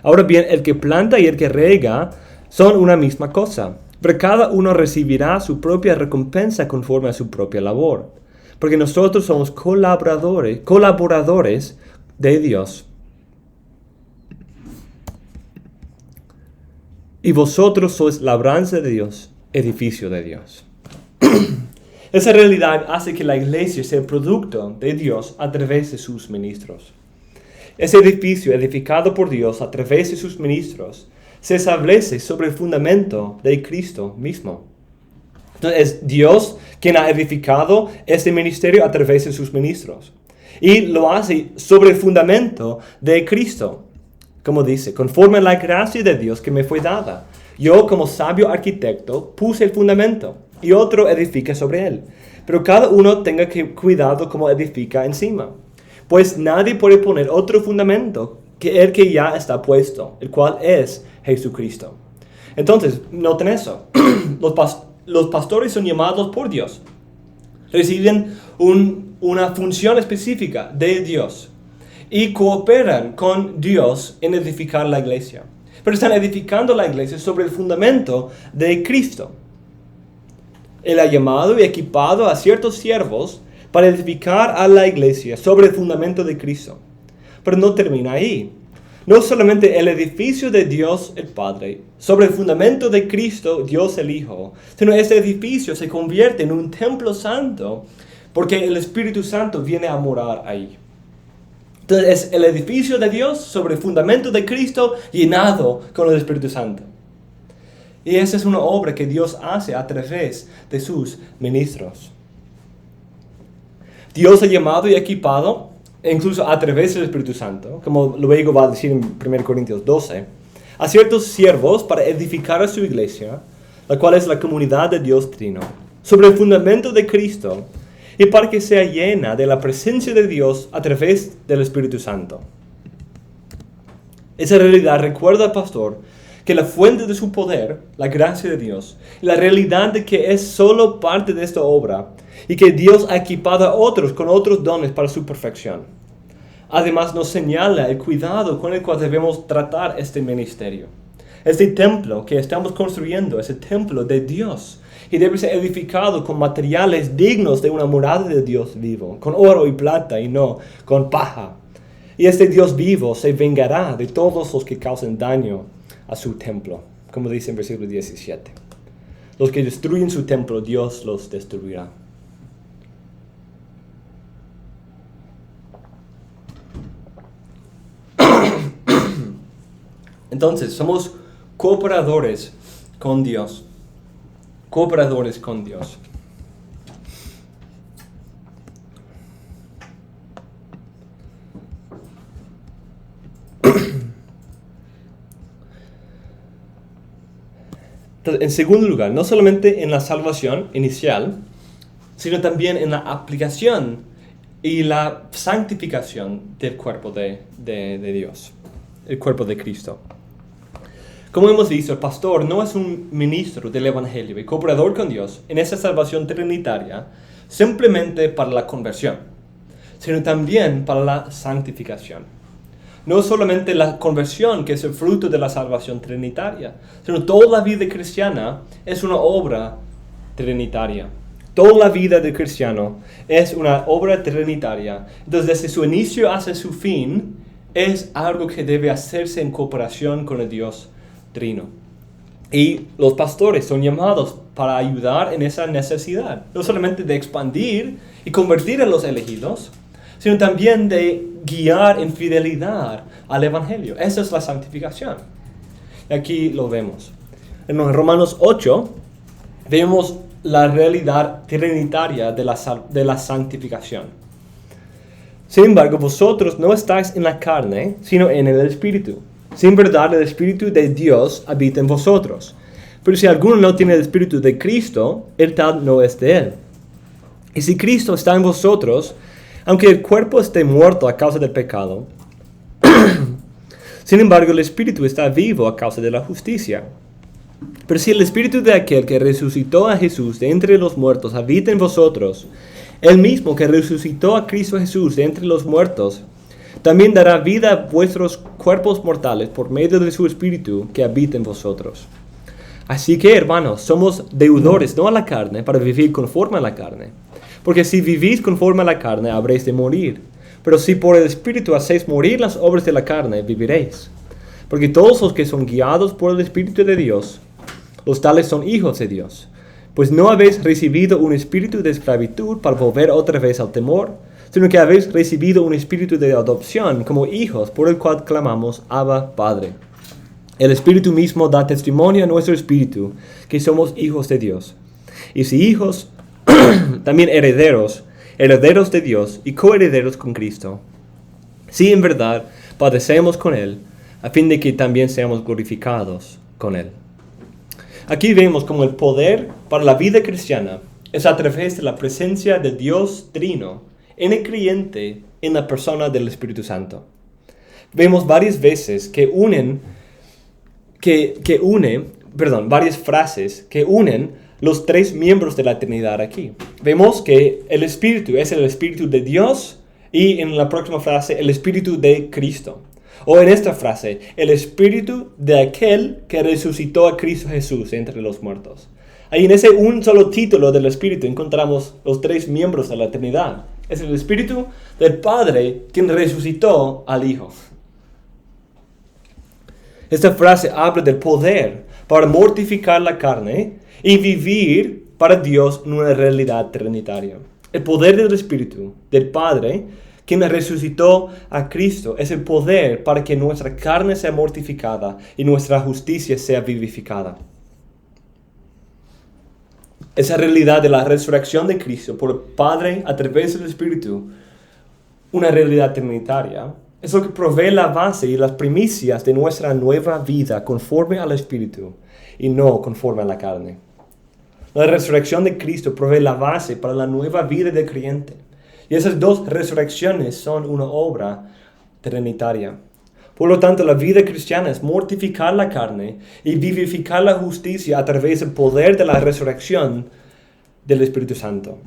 Ahora bien, el que planta y el que riega son una misma cosa, pero cada uno recibirá su propia recompensa conforme a su propia labor, porque nosotros somos colaboradores de Dios. Y vosotros sois labranza de Dios, edificio de Dios. Esa realidad hace que la iglesia sea el producto de Dios a través de sus ministros. Ese edificio edificado por Dios a través de sus ministros se establece sobre el fundamento de Cristo mismo. Entonces es Dios quien ha edificado este ministerio a través de sus ministros. Y lo hace sobre el fundamento de Cristo. Como dice, conforme a la gracia de Dios que me fue dada. Yo como sabio arquitecto puse el fundamento y otro edifica sobre él. Pero cada uno tenga cuidado como edifica encima. Pues nadie puede poner otro fundamento que el que ya está puesto, el cual es Jesucristo. Entonces, noten eso. Los pastores son llamados por Dios. Reciben una función específica de Dios. Y cooperan con Dios en edificar la iglesia. Pero están edificando la iglesia sobre el fundamento de Cristo. Él ha llamado y equipado a ciertos siervos para edificar a la iglesia sobre el fundamento de Cristo. Pero no termina ahí. No solamente el edificio de Dios el Padre, sobre el fundamento de Cristo, Dios el Hijo, sino este edificio se convierte en un templo santo porque el Espíritu Santo viene a morar ahí. Entonces es el edificio de Dios sobre el fundamento de Cristo llenado con el Espíritu Santo. Y esa es una obra que Dios hace a través de sus ministros. Dios ha llamado y equipado, incluso a través del Espíritu Santo, como luego va a decir en 1 Corintios 12, a ciertos siervos para edificar a su iglesia, la cual es la comunidad de Dios Trino, sobre el fundamento de Cristo, y para que sea llena de la presencia de Dios a través del Espíritu Santo. Esa realidad recuerda al pastor que la fuente de su poder, la gracia de Dios, la realidad de que es solo parte de esta obra y que Dios ha equipado a otros con otros dones para su perfección. Además nos señala el cuidado con el cual debemos tratar este ministerio. Este templo que estamos construyendo es el templo de Dios y debe ser edificado con materiales dignos de una morada de Dios vivo, con oro y plata y no con paja. Y este Dios vivo se vengará de todos los que causen daño a su templo, como dice en versículo 17. Los que destruyen su templo, Dios los destruirá. Entonces, somos cooperadores con Dios. Cooperadores con Dios. Entonces, en segundo lugar, no solamente en la salvación inicial, sino también en la aplicación y la santificación del cuerpo de Dios, el cuerpo de Cristo. Como hemos visto, el pastor no es un ministro del Evangelio y cooperador con Dios en esa salvación trinitaria simplemente para la conversión, sino también para la santificación. No solamente la conversión, que es el fruto de la salvación trinitaria, sino toda la vida cristiana es una obra trinitaria. Toda la vida del cristiano es una obra trinitaria. Entonces, desde su inicio hasta su fin, es algo que debe hacerse en cooperación con el Dios Trino. Y los pastores son llamados para ayudar en esa necesidad, no solamente de expandir y convertir a los elegidos, sino también de guiar en fidelidad al Evangelio. Esa es la santificación. Y aquí lo vemos. En los Romanos 8 vemos la realidad trinitaria de la santificación. Sin embargo, vosotros no estáis en la carne, sino en el Espíritu. Si en verdad el Espíritu de Dios habita en vosotros. Pero si alguno no tiene el Espíritu de Cristo, el tal no es de él. Y si Cristo está en vosotros, aunque el cuerpo esté muerto a causa del pecado, sin embargo el Espíritu está vivo a causa de la justicia. Pero si el espíritu de aquel que resucitó a Jesús de entre los muertos habita en vosotros, el mismo que resucitó a Cristo Jesús de entre los muertos, también dará vida a vuestros cuerpos mortales por medio de su espíritu que habita en vosotros. Así que, hermanos, somos deudores no a la carne para vivir conforme a la carne. Porque si vivís conforme a la carne, habréis de morir. Pero si por el espíritu hacéis morir las obras de la carne, viviréis. Porque todos los que son guiados por el Espíritu de Dios, los tales son hijos de Dios. Pues no habéis recibido un espíritu de esclavitud para volver otra vez al temor, sino que habéis recibido un espíritu de adopción como hijos, por el cual clamamos, Abba, Padre. El Espíritu mismo da testimonio a nuestro espíritu que somos hijos de Dios. Y si hijos, también herederos, herederos de Dios y coherederos con Cristo. Si en verdad padecemos con Él, a fin de que también seamos glorificados con Él. Aquí vemos como el poder para la vida cristiana es a través de la presencia de Dios Trino en el creyente en la persona del Espíritu Santo. Vemos varias veces varias frases que unen los tres miembros de la Trinidad aquí. Vemos que el Espíritu es el Espíritu de Dios y en la próxima frase el Espíritu de Cristo. O en esta frase, el Espíritu de aquel que resucitó a Cristo Jesús entre los muertos. Ahí en ese un solo título del Espíritu encontramos los tres miembros de la Trinidad. Es el Espíritu del Padre quien resucitó al Hijo. Esta frase habla del poder para mortificar la carne y vivir para Dios en una realidad trinitaria. El poder del Espíritu del Padre, quien resucitó a Cristo, es el poder para que nuestra carne sea mortificada y nuestra justicia sea vivificada. Esa realidad de la resurrección de Cristo por el Padre a través del Espíritu, una realidad trinitaria, es lo que provee la base y las primicias de nuestra nueva vida conforme al Espíritu y no conforme a la carne. La resurrección de Cristo provee la base para la nueva vida del creyente. Y esas dos resurrecciones son una obra trinitaria. Por lo tanto, la vida cristiana es mortificar la carne y vivificar la justicia a través del poder de la resurrección del Espíritu Santo.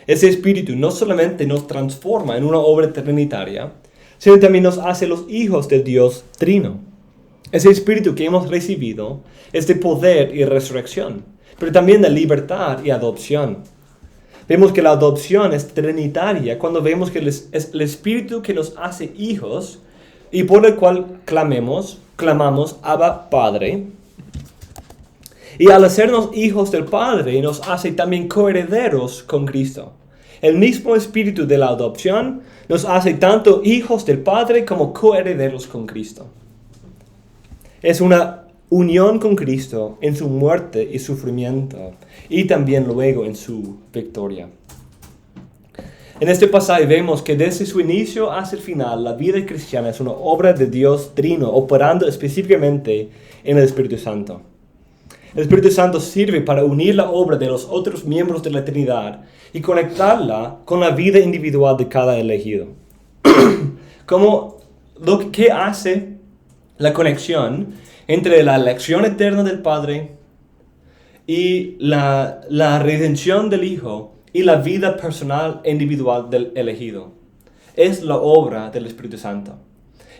Ese Espíritu no solamente nos transforma en una obra trinitaria, sino también nos hace los hijos de Dios Trino. Ese Espíritu que hemos recibido es de poder y resurrección, pero también de libertad y adopción. Vemos que la adopción es trinitaria cuando vemos que es el Espíritu que nos hace hijos y por el cual clamamos, Abba, Padre. Y al hacernos hijos del Padre nos hace también coherederos con Cristo. El mismo Espíritu de la adopción nos hace tanto hijos del Padre como coherederos con Cristo. Es una unión con Cristo en su muerte y sufrimiento y también luego en su victoria. En este pasaje vemos que desde su inicio hasta el final la vida cristiana es una obra de Dios Trino operando específicamente en el Espíritu Santo. El Espíritu Santo sirve para unir la obra de los otros miembros de la Trinidad y conectarla con la vida individual de cada elegido. ¿Qué hace la conexión entre la elección eterna del Padre y la redención del Hijo y la vida personal e individual del elegido? Es la obra del Espíritu Santo.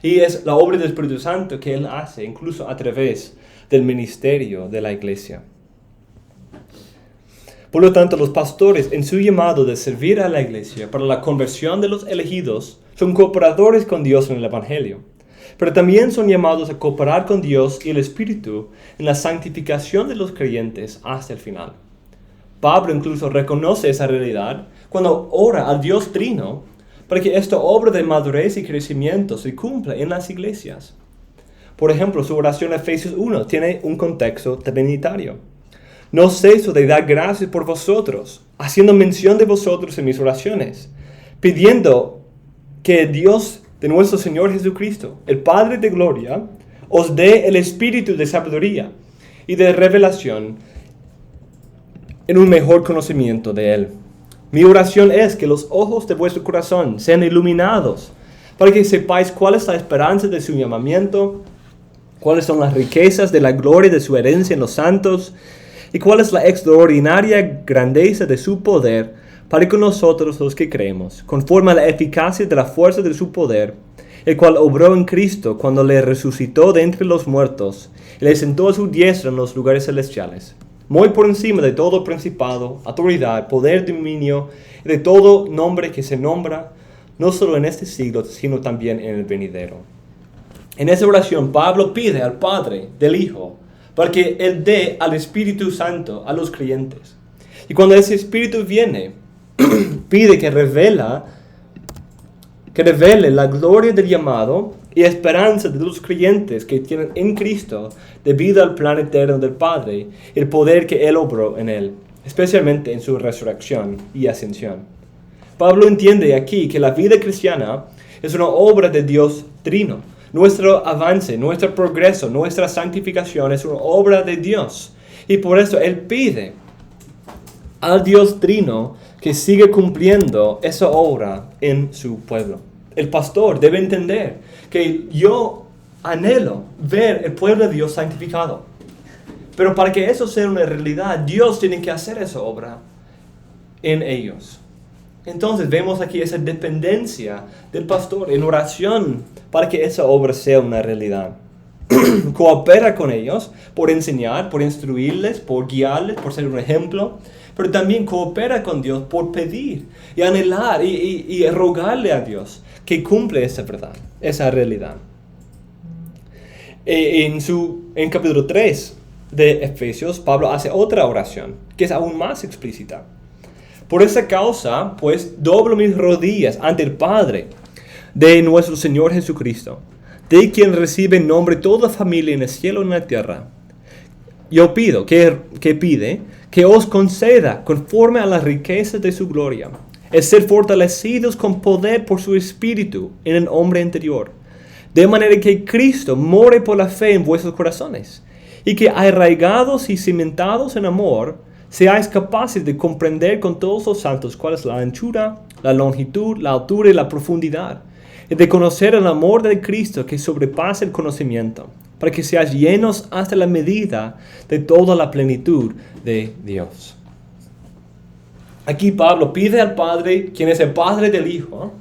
Y es la obra del Espíritu Santo que Él hace incluso a través del ministerio de la iglesia. Por lo tanto, los pastores en su llamado de servir a la iglesia para la conversión de los elegidos son cooperadores con Dios en el Evangelio, pero también son llamados a cooperar con Dios y el Espíritu en la santificación de los creyentes hasta el final. Pablo incluso reconoce esa realidad cuando ora al Dios Trino para que esta obra de madurez y crecimiento se cumpla en las iglesias. Por ejemplo, su oración en Efesios 1 tiene un contexto trinitario. No ceso de dar gracias por vosotros, haciendo mención de vosotros en mis oraciones, pidiendo que Dios de nuestro Señor Jesucristo, el Padre de gloria, os dé el espíritu de sabiduría y de revelación en un mejor conocimiento de Él. Mi oración es que los ojos de vuestro corazón sean iluminados, para que sepáis cuál es la esperanza de su llamamiento cuáles son las riquezas de la gloria de su herencia en los santos, y cuál es la extraordinaria grandeza de su poder para con nosotros los que creemos, conforme a la eficacia de la fuerza de su poder, el cual obró en Cristo cuando le resucitó de entre los muertos y le sentó a su diestra en los lugares celestiales, muy por encima de todo principado, autoridad, poder, dominio y de todo nombre que se nombra, no solo en este siglo, sino también en el venidero. En esa oración, Pablo pide al Padre del Hijo para que Él dé al Espíritu Santo a los creyentes. Y cuando ese Espíritu viene, pide que revele la gloria del llamado y esperanza de los creyentes que tienen en Cristo debido al plan eterno del Padre y el poder que Él obró en Él, especialmente en su resurrección y ascensión. Pablo entiende aquí que la vida cristiana es una obra de Dios Trino. Nuestro avance, nuestro progreso, nuestra santificación es una obra de Dios. Y por eso Él pide al Dios Trino que siga cumpliendo esa obra en su pueblo. El pastor debe entender que yo anhelo ver el pueblo de Dios santificado. Pero para que eso sea una realidad, Dios tiene que hacer esa obra en ellos. Entonces vemos aquí esa dependencia del pastor en oración para que esa obra sea una realidad. Coopera con ellos por enseñar, por instruirles, por guiarles, por ser un ejemplo, pero también coopera con Dios por pedir y anhelar y rogarle a Dios que cumple esa verdad, esa realidad. En capítulo 3 de Efesios, Pablo hace otra oración que es aún más explícita. Por esa causa, pues, doblo mis rodillas ante el Padre de nuestro Señor Jesucristo, de quien recibe en nombre toda familia en el cielo y en la tierra. Yo pido, que os conceda, conforme a las riquezas de su gloria, el ser fortalecidos con poder por su Espíritu en el hombre interior, de manera que Cristo more por la fe en vuestros corazones, y que arraigados y cimentados en amor, seáis capaces de comprender con todos los santos cuál es la anchura, la longitud, la altura y la profundidad, y de conocer el amor de Cristo que sobrepasa el conocimiento, para que seáis llenos hasta la medida de toda la plenitud de Dios. Aquí Pablo pide al Padre, quien es el Padre del Hijo,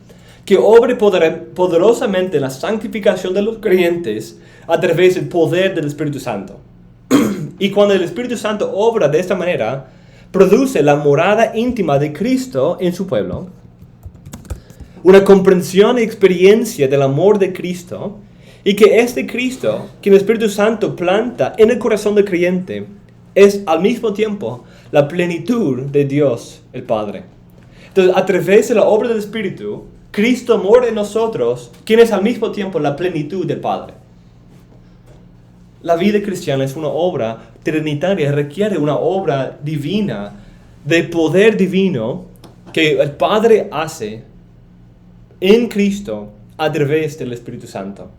que obre poderosamente la santificación de los creyentes a través del poder del Espíritu Santo. Y cuando el Espíritu Santo obra de esta manera, produce la morada íntima de Cristo en su pueblo, una comprensión y experiencia del amor de Cristo, y que este Cristo, que el Espíritu Santo planta en el corazón del creyente, es al mismo tiempo la plenitud de Dios el Padre. Entonces, a través de la obra del Espíritu, Cristo mora en nosotros, quien es al mismo tiempo la plenitud del Padre. La vida cristiana es una obra trinitaria, requiere una obra divina, de poder divino, que el Padre hace en Cristo a través del Espíritu Santo.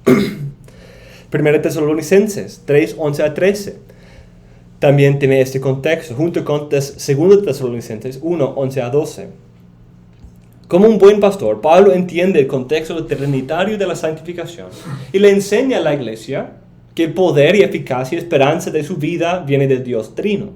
1 Tesalonicenses 3, 11 a 13 también tiene este contexto, junto con 2 Tesalonicenses 1, 11 a 12. Como un buen pastor, Pablo entiende el contexto trinitario de la santificación y le enseña a la iglesia que el poder y eficacia y esperanza de su vida viene del Dios Trino.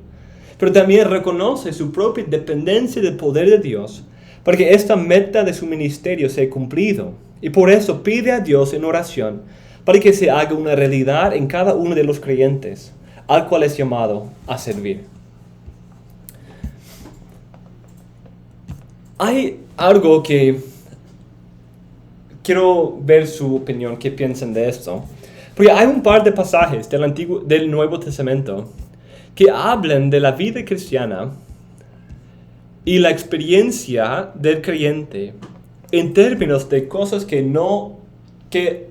Pero también reconoce su propia dependencia del poder de Dios para que esta meta de su ministerio sea cumplido. Y por eso pide a Dios en oración para que se haga una realidad en cada uno de los creyentes, al cual es llamado a servir. Hay algo que quiero ver su opinión, qué piensan de esto. Porque hay un par de pasajes del Nuevo Testamento que hablan de la vida cristiana y la experiencia del creyente en términos de cosas que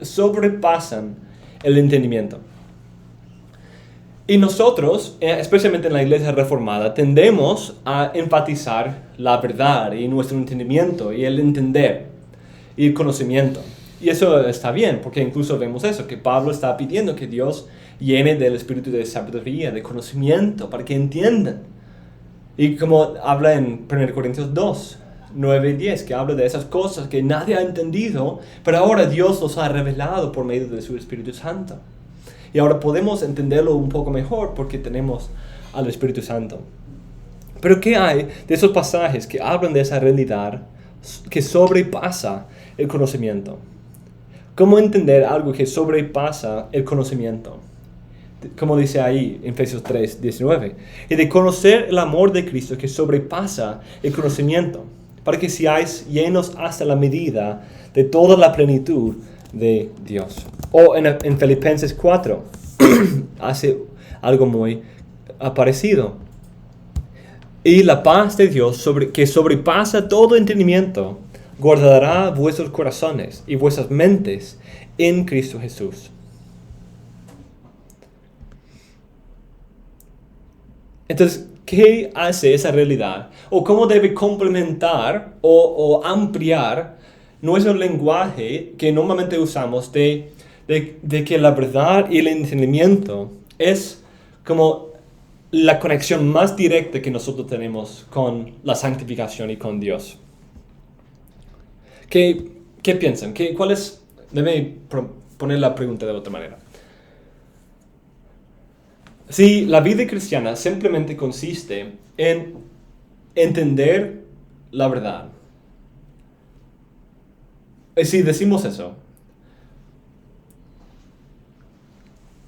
sobrepasan el entendimiento. Y nosotros, especialmente en la iglesia reformada, tendemos a enfatizar la verdad y nuestro entendimiento y el entender y el conocimiento. Y eso está bien, porque incluso vemos eso, que Pablo está pidiendo que Dios llene del espíritu de sabiduría, de conocimiento, para que entiendan. Y como habla en 1 Corintios 2, 9 y 10, que habla de esas cosas que nadie ha entendido, pero ahora Dios nos ha revelado por medio de su Espíritu Santo. Y ahora podemos entenderlo un poco mejor porque tenemos al Espíritu Santo. Pero ¿qué hay de esos pasajes que hablan de esa realidad que sobrepasa el conocimiento? ¿Cómo entender algo que sobrepasa el conocimiento? Como dice ahí en Efesios 3, 19. Y de conocer el amor de Cristo que sobrepasa el conocimiento, para que seáis llenos hasta la medida de toda la plenitud de Dios. O en Filipenses 4, hace algo muy parecido. Y la paz de Dios que sobrepasa todo entendimiento, guardará vuestros corazones y vuestras mentes en Cristo Jesús. Entonces, ¿qué hace esa realidad? ¿O cómo debe complementar o ampliar nuestro lenguaje que normalmente usamos de que la verdad y el entendimiento es como la conexión más directa que nosotros tenemos con la santificación y con Dios? ¿Qué piensan? ¿Cuál es? Déjame poner la pregunta de otra manera. Si la vida cristiana simplemente consiste en entender la verdad, si decimos eso,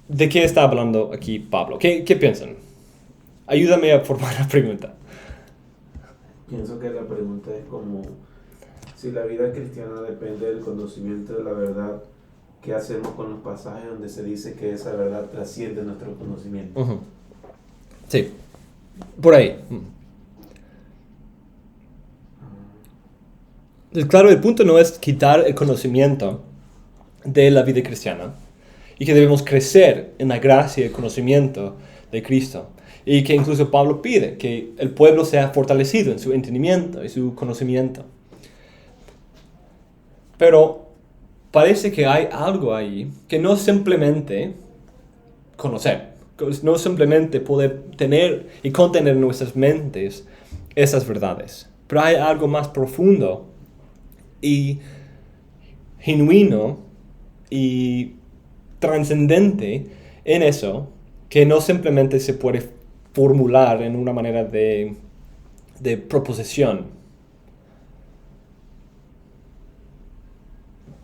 ¿de qué está hablando aquí Pablo? ¿Qué piensan? Ayúdame a formar la pregunta. Pienso que la pregunta es como, si la vida cristiana depende del conocimiento de la verdad, ¿qué hacemos con los pasajes donde se dice que esa verdad trasciende nuestro conocimiento? Uh-huh. Sí, por ahí. Entonces, claro, el punto no es quitar el conocimiento de la vida cristiana y que debemos crecer en la gracia y el conocimiento de Cristo. Y que incluso Pablo pide que el pueblo sea fortalecido en su entendimiento y su conocimiento. Pero parece que hay algo ahí que no es simplemente conocer, no es simplemente poder tener y contener en nuestras mentes esas verdades. Pero hay algo más profundo y genuino y trascendente en eso que no simplemente se puede formular en una manera de proposición.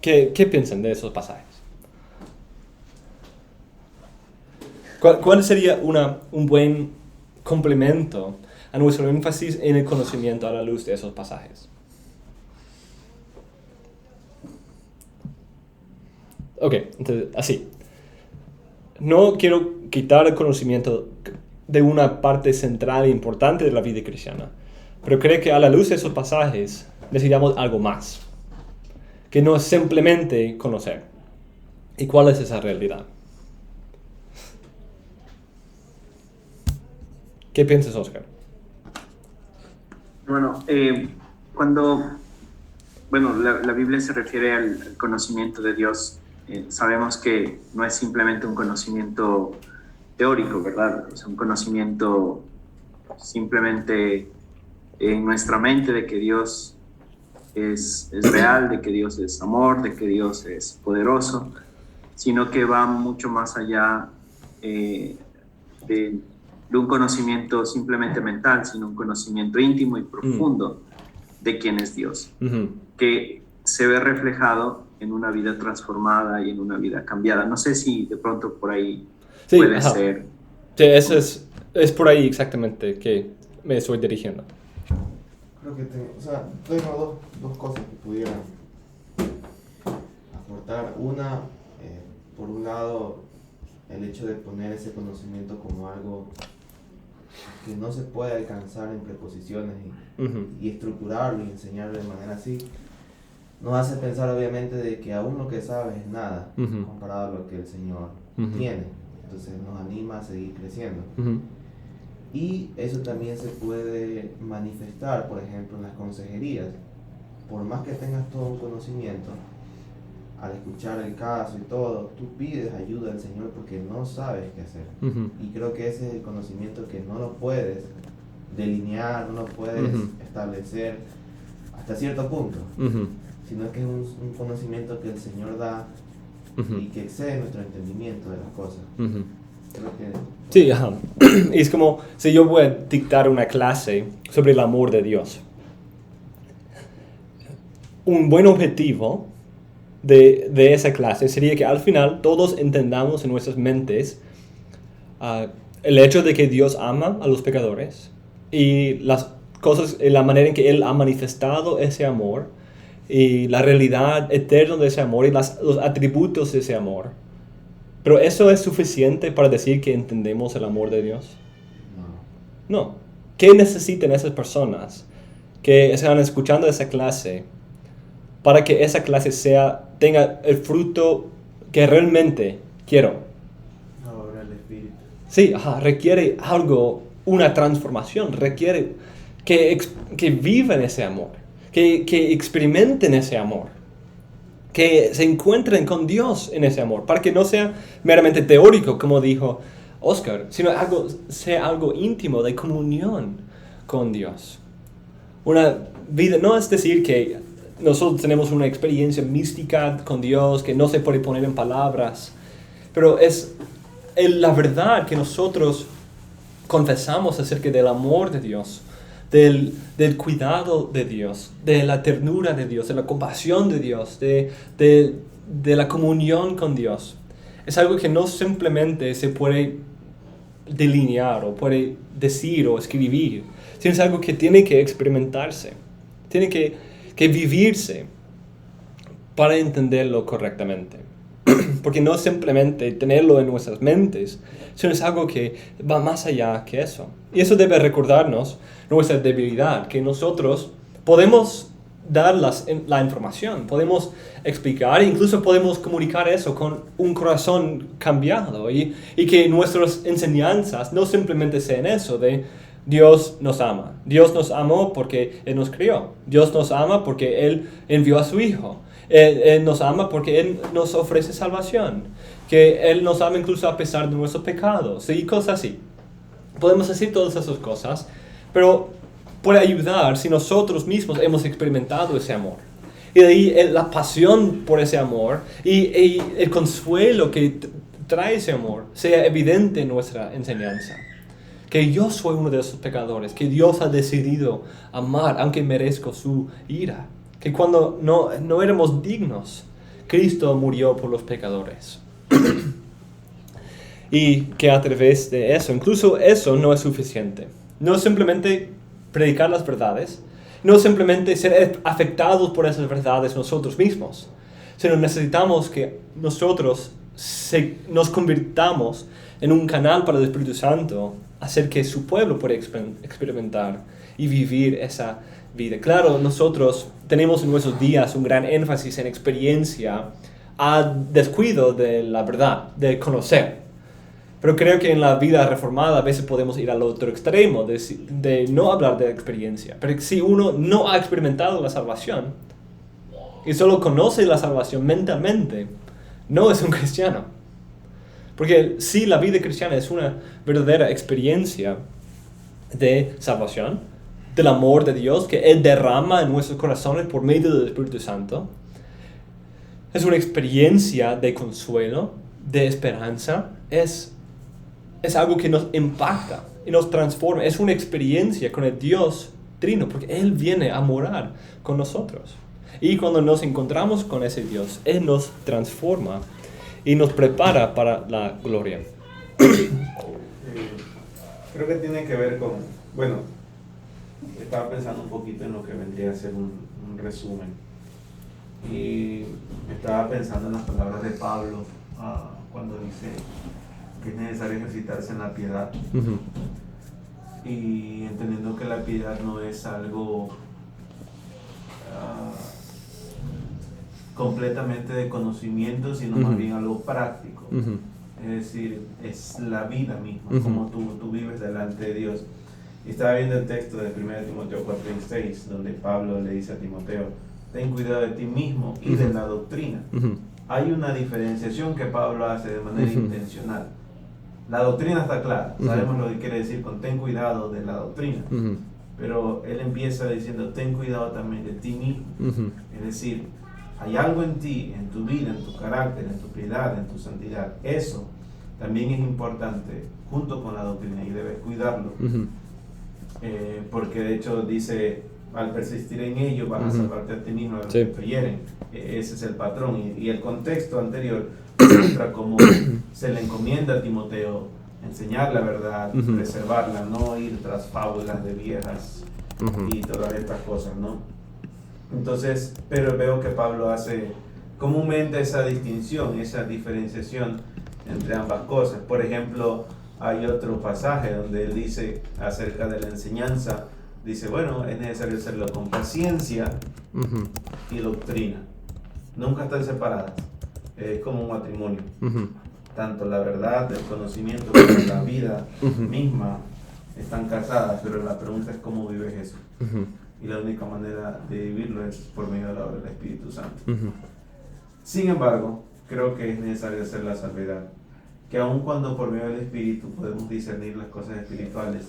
¿Qué piensan de esos pasajes? ¿Cuál sería un buen complemento a nuestro énfasis en el conocimiento a la luz de esos pasajes? Ok, entonces así. No quiero quitar el conocimiento de una parte central e importante de la vida cristiana, pero creo que a la luz de esos pasajes necesitamos algo más, que no es simplemente conocer. ¿Y cuál es esa realidad? ¿Qué piensas, Oscar? Bueno, la Biblia se refiere al conocimiento de Dios, sabemos que no es simplemente un conocimiento teórico, ¿verdad? Es un conocimiento simplemente en nuestra mente de que Dios es real, de que Dios es amor, de que Dios es poderoso, sino que va mucho más allá de un conocimiento simplemente mental, sino un conocimiento íntimo y profundo de quién es Dios, que se ve reflejado en una vida transformada y en una vida cambiada. No sé si de pronto por ahí puede ser. Sí, eso es por ahí exactamente que me estoy dirigiendo. Creo que tengo dos cosas que pudiera aportar. Una, por un lado, el hecho de poner ese conocimiento como algo que no se puede alcanzar en preposiciones y estructurarlo y enseñarlo de manera así, nos hace pensar obviamente de que aún lo que sabes es nada comparado a lo que el Señor tiene. Entonces nos anima a seguir creciendo. Y eso también se puede manifestar, por ejemplo, en las consejerías. Por más que tengas todo un conocimiento, al escuchar el caso y todo, tú pides ayuda al Señor porque no sabes qué hacer. Y creo que ese es el conocimiento que no lo puedes delinear, no lo puedes establecer hasta cierto punto, Ujú. sino que es un conocimiento que el Señor da Ujú. y que excede nuestro entendimiento de las cosas. Ujú. Creo que Sí, ajá. Y es como si yo voy a dictar una clase sobre el amor de Dios. Un buen objetivo de esa clase sería que al final todos entendamos en nuestras mentes el hecho de que Dios ama a los pecadores y las cosas, la manera en que Él ha manifestado ese amor y la realidad eterna de ese amor y los atributos de ese amor. Pero ¿eso es suficiente para decir que entendemos el amor de Dios? no. No. ¿Qué necesitan esas personas que están escuchando esa clase para que esa clase tenga el fruto que realmente quiero? Ahora el Espíritu. Sí, requiere algo, una transformación, requiere que vivan ese amor, que experimenten ese amor, que se encuentren con Dios en ese amor, para que no sea meramente teórico, como dijo Oscar, sino sea algo íntimo, de comunión con Dios. Una vida, no es decir que nosotros tenemos una experiencia mística con Dios que no se puede poner en palabras, pero es la verdad que nosotros confesamos acerca del amor de Dios, del cuidado de Dios, de la ternura de Dios, de la compasión de Dios, de la comunión con Dios. Es algo que no simplemente se puede delinear o puede decir o escribir, sino es algo que tiene que experimentarse, tiene que vivirse para entenderlo correctamente. Porque no simplemente tenerlo en nuestras mentes, sino es algo que va más allá que eso. Y eso debe recordarnos nuestra debilidad, que nosotros podemos dar la información, podemos explicar, incluso podemos comunicar eso con un corazón cambiado y que nuestras enseñanzas no simplemente sean eso de Dios nos ama. Dios nos amó porque Él nos crió. Dios nos ama porque Él envió a su Hijo. Él nos ama porque Él nos ofrece salvación. Que Él nos ama incluso a pesar de nuestros pecados y cosas así. Podemos decir todas esas cosas, pero puede ayudar si nosotros mismos hemos experimentado ese amor. Y de ahí la pasión por ese amor y el consuelo que trae ese amor sea evidente en nuestra enseñanza. Que yo soy uno de esos pecadores, que Dios ha decidido amar aunque merezco su ira. Que cuando no éramos dignos, Cristo murió por los pecadores. Y que a través de eso, incluso eso no es suficiente. No simplemente predicar las verdades, no simplemente ser afectados por esas verdades nosotros mismos, sino necesitamos que nosotros nos convirtamos en un canal para el Espíritu Santo, hacer que su pueblo pueda experimentar y vivir esa vida. Claro, nosotros tenemos en nuestros días un gran énfasis en experiencia a descuido de la verdad, de conocer. Pero creo que en la vida reformada a veces podemos ir al otro extremo, de no hablar de experiencia. Pero si uno no ha experimentado la salvación y solo conoce la salvación mentalmente, no es un cristiano. Porque si la vida cristiana es una verdadera experiencia de salvación, del amor de Dios que Él derrama en nuestros corazones por medio del Espíritu Santo, es una experiencia de consuelo, de esperanza, es algo que nos impacta y nos transforma, es una experiencia con el Dios Trino, porque Él viene a morar con nosotros. Y cuando nos encontramos con ese Dios, Él nos transforma y nos prepara para la gloria. Creo que tiene que ver con, bueno, estaba pensando un poquito en lo que vendría a ser un resumen. Y estaba pensando en las palabras de Pablo cuando dice que es necesario ejercitarse en la piedad. Uh-huh. Y entendiendo que la piedad no es algo completamente de conocimiento, sino más bien algo práctico. Uh-huh. Es decir, es la vida misma, Uh-huh. como tú vives delante de Dios. Y estaba viendo el texto de 1 Timoteo 4:6, donde Pablo le dice a Timoteo: ten cuidado de ti mismo y de la doctrina. Uh-huh. Hay una diferenciación que Pablo hace de manera Uh-huh. intencional. La doctrina está clara, Uh-huh. sabemos lo que quiere decir con ten cuidado de la doctrina. Uh-huh. Pero él empieza diciendo, ten cuidado también de ti mismo. Ujú. Es decir, hay algo en ti, en tu vida, en tu carácter, en tu piedad, en tu santidad. Eso también es importante junto con la doctrina y debes cuidarlo. Ujú. Porque de hecho dice, al persistir en ello vas a Ujú. salvarte a ti mismo de los Sí. que te hieren. Ese es el patrón. Y el contexto anterior muestra cómo se le encomienda a Timoteo enseñar la verdad, Ujú. preservarla, no ir tras fábulas de viejas Ujú. y todas estas cosas, ¿no? Entonces, pero veo que Pablo hace comúnmente esa distinción, esa diferenciación entre ambas cosas. Por ejemplo, hay otro pasaje donde él dice acerca de la enseñanza, dice, bueno, es necesario hacerlo con paciencia Ujú. y doctrina. Nunca están separadas, es como un matrimonio. Ujú. Tanto la verdad, el conocimiento como la vida Ujú. misma están casadas, pero la pregunta es cómo vives eso. Ujú. Y la única manera de vivirlo es por medio de la obra del Espíritu Santo. Ujú. Sin embargo, creo que es necesario hacer la salvedad, que aun cuando por medio del Espíritu podemos discernir las cosas espirituales,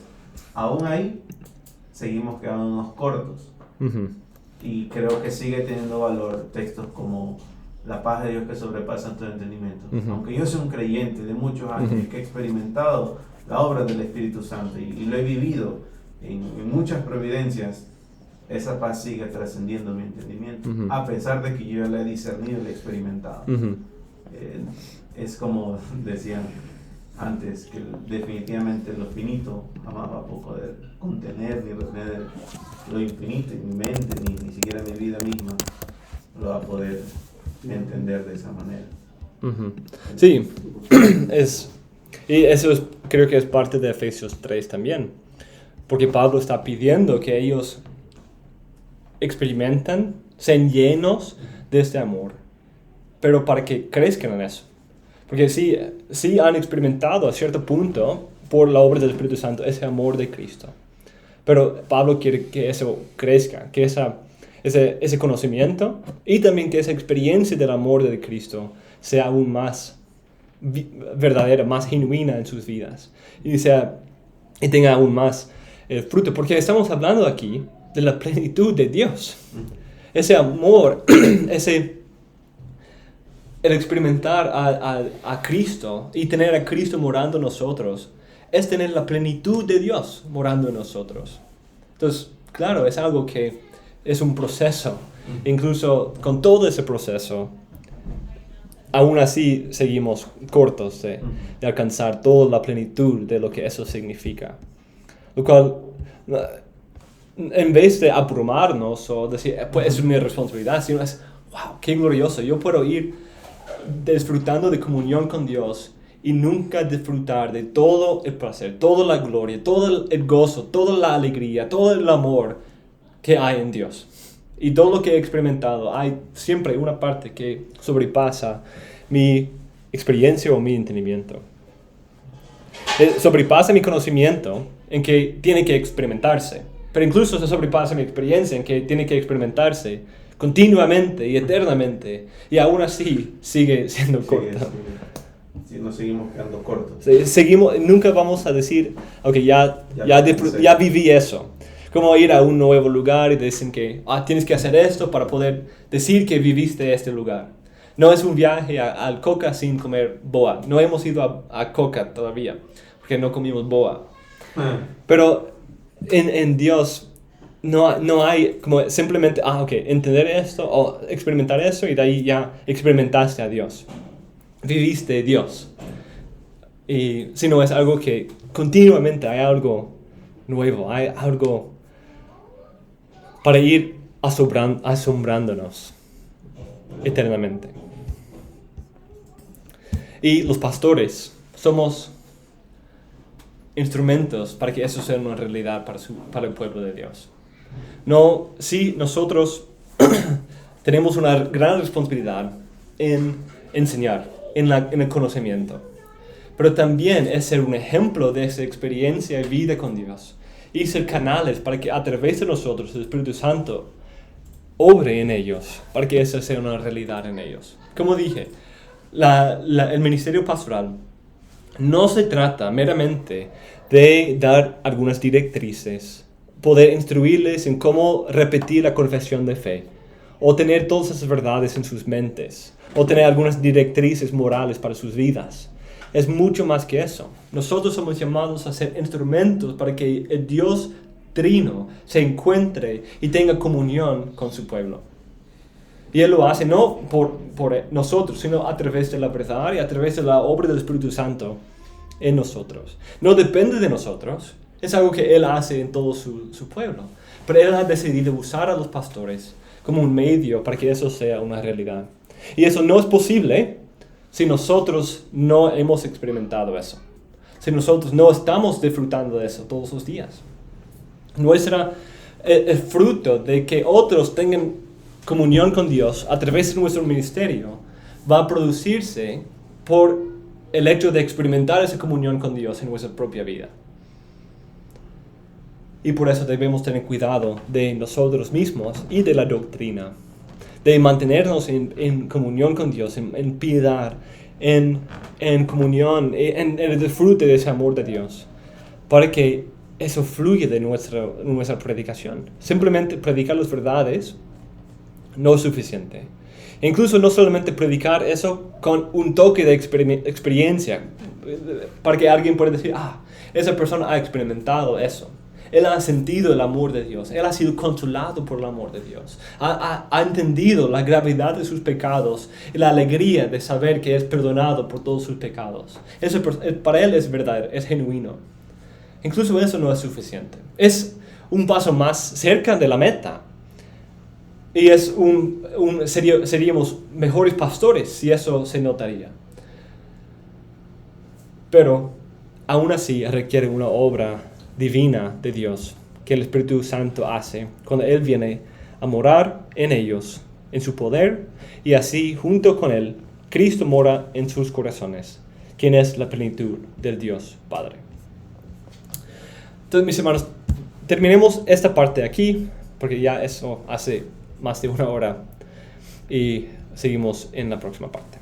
aún ahí seguimos quedándonos cortos. Ujú. Y creo que sigue teniendo valor textos como la paz de Dios que sobrepasa todo entendimiento. Ujú. Aunque yo soy un creyente de muchos años Ujú. y que he experimentado la obra del Espíritu Santo y lo he vivido en muchas providencias, esa paz sigue trascendiendo mi entendimiento, Ujú. a pesar de que yo ya la he discernido y la he experimentado. Ujú. Es como decían antes, que definitivamente lo finito jamás va a poder contener ni retener lo infinito, y mi mente, ni siquiera mi vida misma lo va a poder entender de esa manera. Ujú. Sí, y eso creo que es parte de Efesios 3 también, porque Pablo está pidiendo que ellos experimenten, sean llenos de este amor, pero para que crezcan en eso. Porque sí han experimentado a cierto punto, por la obra del Espíritu Santo, ese amor de Cristo. Pero Pablo quiere que eso crezca, que ese conocimiento y también que esa experiencia del amor de Cristo sea aún más verdadera, más genuina en sus vidas. Y tenga aún más fruto. Porque estamos hablando aquí de la plenitud de Dios. Ese amor, el experimentar a Cristo y tener a Cristo morando en nosotros, es tener la plenitud de Dios morando en nosotros. Entonces, claro, es algo que es un proceso. Incluso con todo ese proceso, aún así seguimos cortos de alcanzar toda la plenitud de lo que eso significa. Lo cual, en vez de abrumarnos o decir, pues es mi responsabilidad, sino es, wow, qué glorioso, yo puedo ir disfrutando de comunión con Dios y nunca disfrutar de todo el placer, toda la gloria, todo el gozo, toda la alegría, todo el amor que hay en Dios. Y todo lo que he experimentado, hay siempre una parte que sobrepasa mi experiencia o mi entendimiento. Sobrepasa mi conocimiento en que tiene que experimentarse, pero incluso se sobrepasa mi experiencia en que tiene que experimentarse continuamente y eternamente, y aún así sigue siendo corta. Sí, nos seguimos quedando cortos. Nunca vamos a decir, ok, ya viví eso. Como ir a un nuevo lugar y dicen que tienes que hacer esto para poder decir que viviste este lugar. No es un viaje al Coca sin comer boa. No hemos ido a Coca todavía, porque no comimos boa. Pero en Dios no hay como simplemente, entender esto o experimentar eso y de ahí ya experimentaste a Dios. Viviste Dios. Y si no es algo que continuamente hay algo nuevo, hay algo para ir asombrándonos eternamente. Y los pastores somos instrumentos para que eso sea una realidad para el pueblo de Dios. Sí, nosotros tenemos una gran responsabilidad en enseñar, en el conocimiento, pero también es ser un ejemplo de esa experiencia y vida con Dios y ser canales para que a través de nosotros el Espíritu Santo obre en ellos, para que eso sea una realidad en ellos. Como dije, el ministerio pastoral no se trata meramente de dar algunas directrices poder instruirles en cómo repetir la confesión de fe, o tener todas esas verdades en sus mentes, o tener algunas directrices morales para sus vidas. Es mucho más que eso. Nosotros somos llamados a ser instrumentos para que el Dios Trino se encuentre y tenga comunión con su pueblo. Y Él lo hace no por nosotros, sino a través de la verdad y a través de la obra del Espíritu Santo en nosotros. No depende de nosotros, es algo que Él hace en todo su pueblo. Pero Él ha decidido usar a los pastores como un medio para que eso sea una realidad. Y eso no es posible si nosotros no hemos experimentado eso. Si nosotros no estamos disfrutando de eso todos los días. El fruto de que otros tengan comunión con Dios a través de nuestro ministerio va a producirse por el hecho de experimentar esa comunión con Dios en nuestra propia vida. Y por eso debemos tener cuidado de nosotros mismos y de la doctrina, de mantenernos en comunión con Dios, en piedad, en comunión, en el disfrute de ese amor de Dios, para que eso fluya de nuestra predicación. Simplemente predicar las verdades no es suficiente. Incluso no solamente predicar eso con un toque de experiencia, para que alguien pueda decir, esa persona ha experimentado eso. Él ha sentido el amor de Dios. Él ha sido consolado por el amor de Dios. Ha entendido la gravedad de sus pecados y la alegría de saber que es perdonado por todos sus pecados. Eso para él es verdadero, es genuino. Incluso eso no es suficiente. Es un paso más cerca de la meta. Y seríamos mejores pastores si eso se notaría. Pero aún así requiere una obra divina de Dios que el Espíritu Santo hace cuando Él viene a morar en ellos, en su poder, y así junto con Él, Cristo mora en sus corazones, quien es la plenitud del Dios Padre. Entonces, mis hermanos, terminemos esta parte aquí, porque ya eso hace más de 1 hora, y seguimos en la próxima parte.